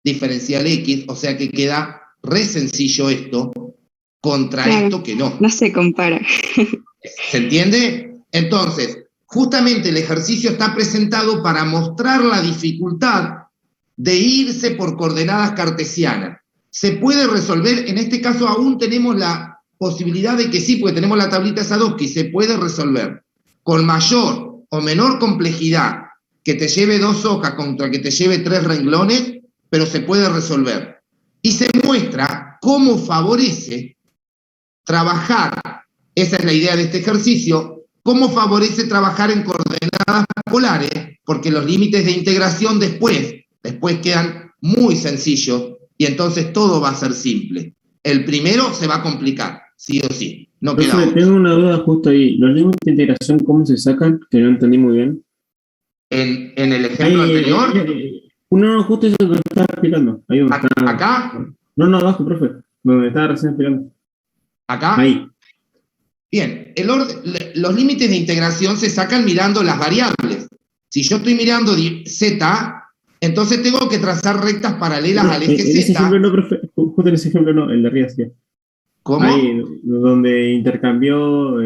diferencial x, o sea que queda re sencillo esto, contra Claro, esto que no. no se compara. ¿Se entiende? Entonces, justamente el ejercicio está presentado para mostrar la dificultad de irse por coordenadas cartesianas. Se puede resolver, en este caso aún tenemos la posibilidad de que sí, porque tenemos la tablita Sadowski, se puede resolver con mayor o menor complejidad, que te lleve 2 hojas contra que te lleve 3 renglones, pero se puede resolver. Y se muestra cómo favorece trabajar, esa es la idea de este ejercicio, cómo favorece trabajar en coordenadas polares, porque los límites de integración después quedan muy sencillos y entonces todo va a ser simple. El primero se va a complicar, sí o sí, no queda Profe, otra. tengo una duda justo ahí. ¿Los límites de integración cómo se sacan? Que no entendí muy bien. En el ejemplo Ahí, anterior, no, justo eso que estaba explicando. Ahí donde está. acá, No, no, abajo, profe. Donde estaba recién explicando. acá, Ahí. bien, los límites de integración se sacan mirando las variables. Si yo estoy mirando z, entonces tengo que trazar rectas paralelas No, al eje en ese ejemplo z. no, profe. Justo en ese ejemplo no, el de arriba sí. Ahí, ¿Cómo? donde intercambió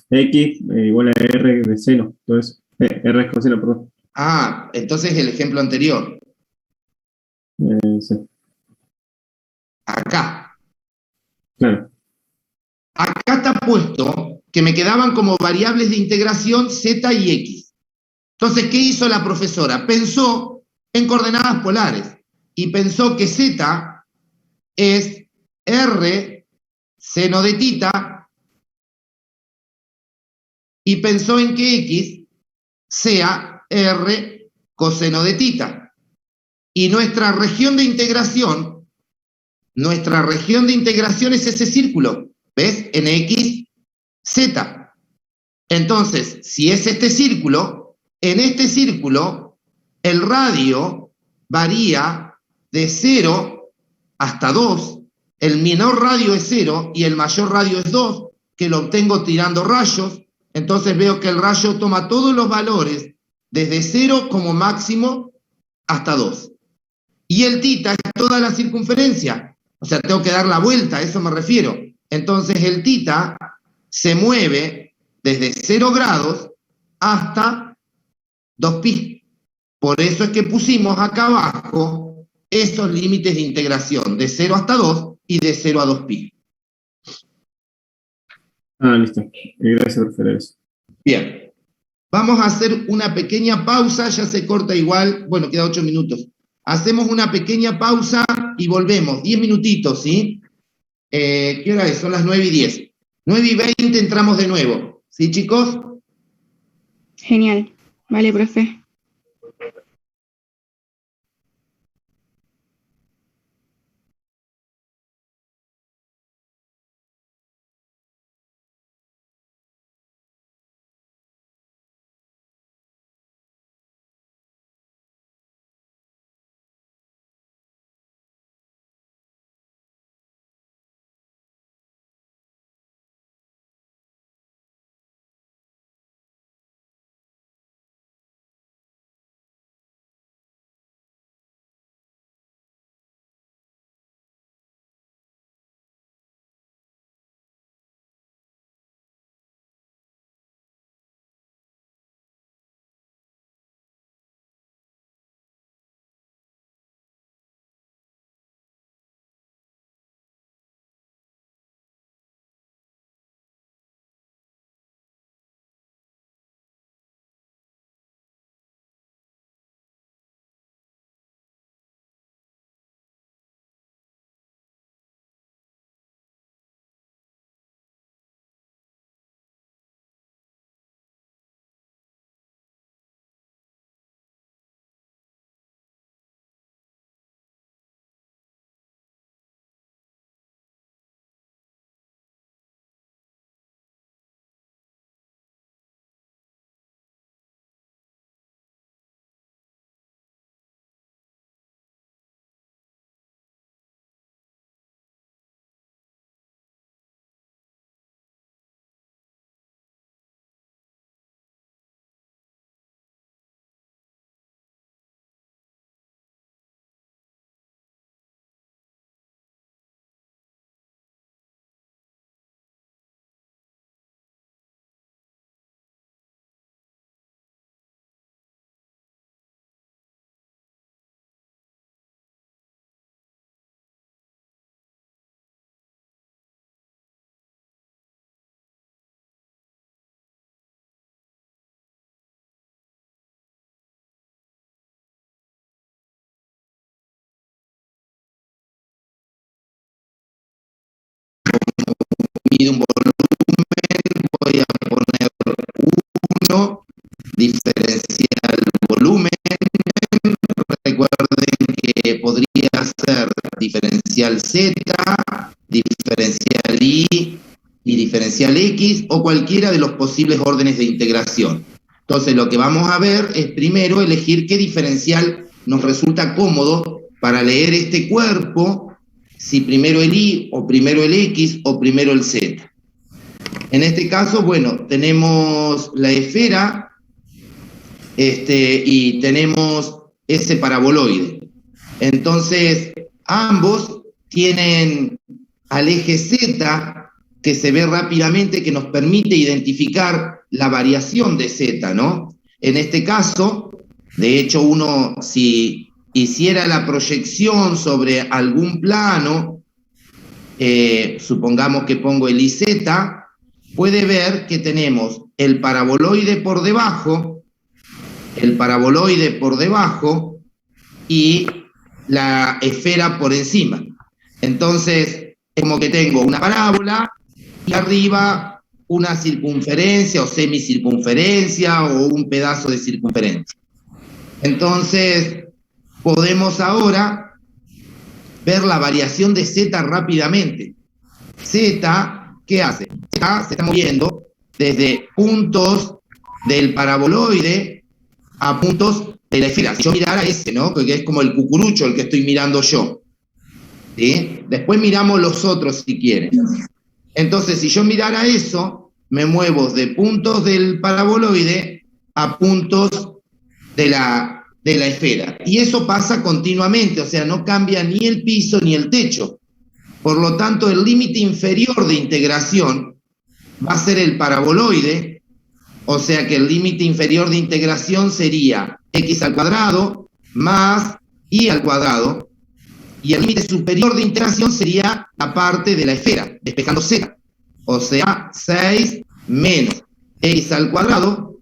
X igual a R de seno. Entonces, R es coseno, perdón. Ah, entonces el ejemplo anterior. Sí, Acá. claro. Acá está puesto que me quedaban como variables de integración z y x. Entonces, ¿qué hizo la profesora? Pensó en coordenadas polares y pensó que z es r seno de tita y pensó en que x sea r coseno de tita. Y nuestra región de integración es ese círculo, ¿ves? NX, Z. Entonces, si es este círculo, en este círculo el radio varía de 0 hasta 2, el menor radio es 0 y el mayor radio es 2, que lo obtengo tirando rayos. Entonces veo que el rayo toma todos los valores desde 0 como máximo hasta 2. Y el tita es toda la circunferencia. O sea, tengo que dar la vuelta, a eso me refiero. Entonces el tita se mueve desde 0 grados hasta 2pi. Por eso es que pusimos acá abajo esos límites de integración, de 0 hasta 2 y de 0 a 2pi. Ah, listo. Gracias, profe. Eso. Bien, vamos a hacer una pequeña pausa, ya se corta igual, bueno, queda 8 minutos. Hacemos una pequeña pausa y volvemos, 10 minutitos, ¿sí? ¿Qué hora es? Son las 9:10. 9:20 entramos de nuevo. ¿Sí, chicos? Genial. Vale, profe. diferencial volumen, recuerden que podría ser diferencial Z, diferencial Y y diferencial X, o cualquiera de los posibles órdenes de integración. Entonces lo que vamos a ver es primero elegir qué diferencial nos resulta cómodo para leer este cuerpo, si primero el Y, o primero el X, o primero el Z. En este caso, bueno, tenemos la esfera y tenemos ese paraboloide. Entonces, ambos tienen al eje Z, que se ve rápidamente, que nos permite identificar la variación de Z, ¿no? En este caso, de hecho, uno, si hiciera la proyección sobre algún plano, supongamos que pongo el IZ, puede ver que tenemos el paraboloide por debajo y la esfera por encima. Entonces, es como que tengo una parábola y arriba una circunferencia o semicircunferencia o un pedazo de circunferencia. Entonces, podemos ahora ver la variación de Z rápidamente. Z, ¿qué hace? Z se está moviendo desde puntos del paraboloide a puntos de la esfera. Si yo mirara ese, ¿no? Que es como el cucurucho el que estoy mirando yo. ¿Sí? Después miramos los otros si quieren. Entonces, si yo mirara eso, me muevo de puntos del paraboloide a puntos de la esfera. Y eso pasa continuamente, o sea, no cambia ni el piso ni el techo. Por lo tanto, el límite inferior de integración va a ser el paraboloide, o sea que el límite inferior de integración sería x al cuadrado más y al cuadrado, y el límite superior de integración sería la parte de la esfera, despejando Z, o sea, 6 menos x al cuadrado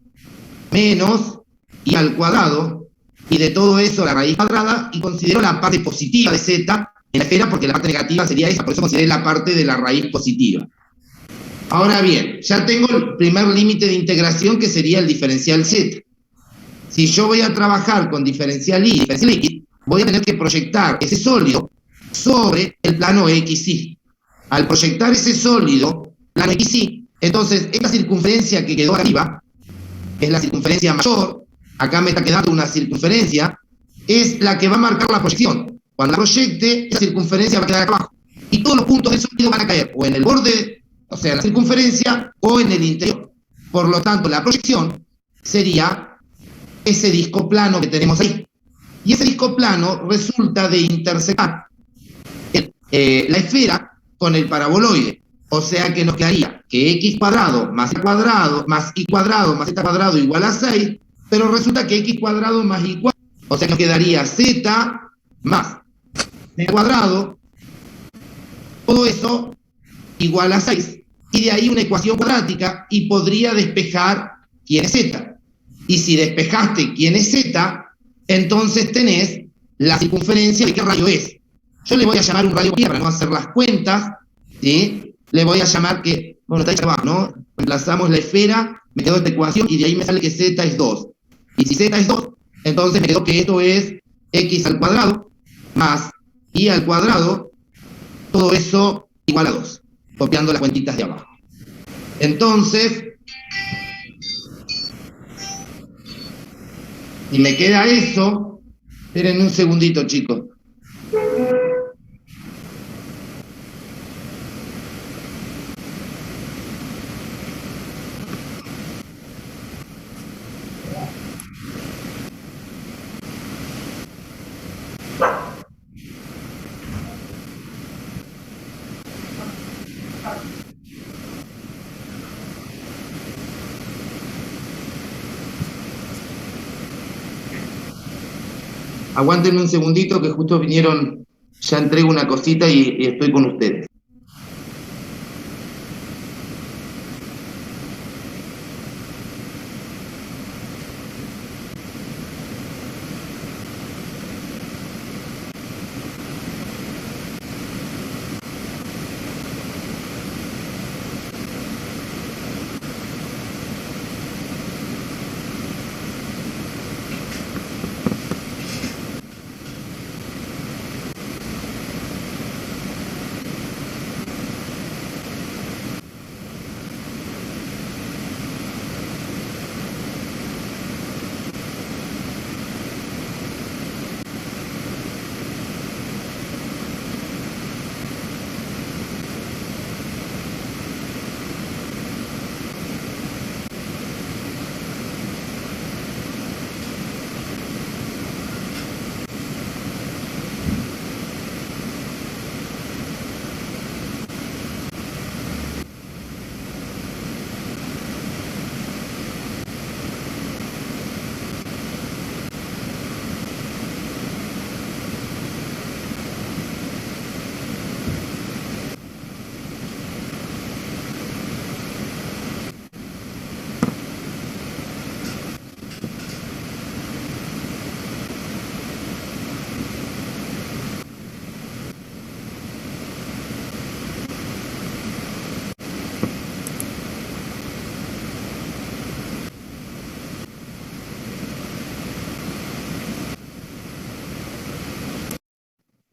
menos y al cuadrado, y de todo eso la raíz cuadrada, y considero la parte positiva de Z en la esfera, porque la parte negativa sería esa, por eso consideré la parte de la raíz positiva. Ahora bien, ya tengo el primer límite de integración, que sería el diferencial Z. Si yo voy a trabajar con diferencial Y y diferencial X, voy a tener que proyectar ese sólido sobre el plano XY. Al proyectar ese sólido, plano XY, entonces esta circunferencia que quedó arriba, es la circunferencia mayor, acá me está quedando una circunferencia, es la que va a marcar la proyección. Cuando la proyecte, esa circunferencia va a quedar acá abajo. Y todos los puntos del sólido van a caer o en el borde, o sea, en la circunferencia, o en el interior. Por lo tanto, la proyección sería ese disco plano que tenemos ahí. Y ese disco plano resulta de intersectar la esfera con el paraboloide. O sea que nos quedaría que x cuadrado más y cuadrado más z cuadrado igual a 6, pero resulta que x cuadrado más y cuadrado, o sea que nos quedaría z más z cuadrado, todo eso igual a 6. Y de ahí una ecuación cuadrática, y podría despejar quién es z. Y si despejaste quién es z, entonces tenés la circunferencia de qué radio es. Yo le voy a llamar un radio para no hacer las cuentas, ¿sí? Le voy a llamar que, bueno, está ahí abajo, ¿no? Reemplazamos la esfera, me quedó esta ecuación, y de ahí me sale que z es 2. Y si z es 2, entonces me quedó que esto es x al cuadrado más y al cuadrado, todo eso igual a 2, copiando las cuentitas de abajo. Entonces, si me queda eso, esperen un segundito, chicos. Aguántenme un segundito que justo vinieron, ya entrego una cosita y estoy con ustedes.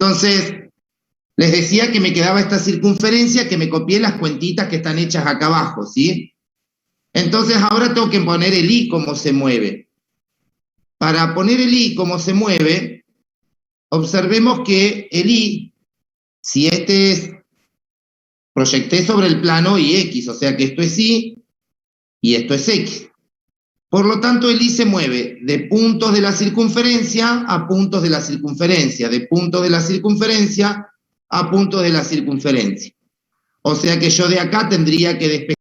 Entonces, les decía que me quedaba esta circunferencia, que me copié las cuentitas que están hechas acá abajo, ¿sí? Entonces ahora tengo que poner el I cómo se mueve. Para poner el I cómo se mueve, observemos que el I, si este es, proyecté sobre el plano y X, o sea que esto es Y y esto es X. Por lo tanto, el I se mueve de puntos de la circunferencia a puntos de la circunferencia, de puntos de la circunferencia a puntos de la circunferencia. O sea que yo de acá tendría que despejar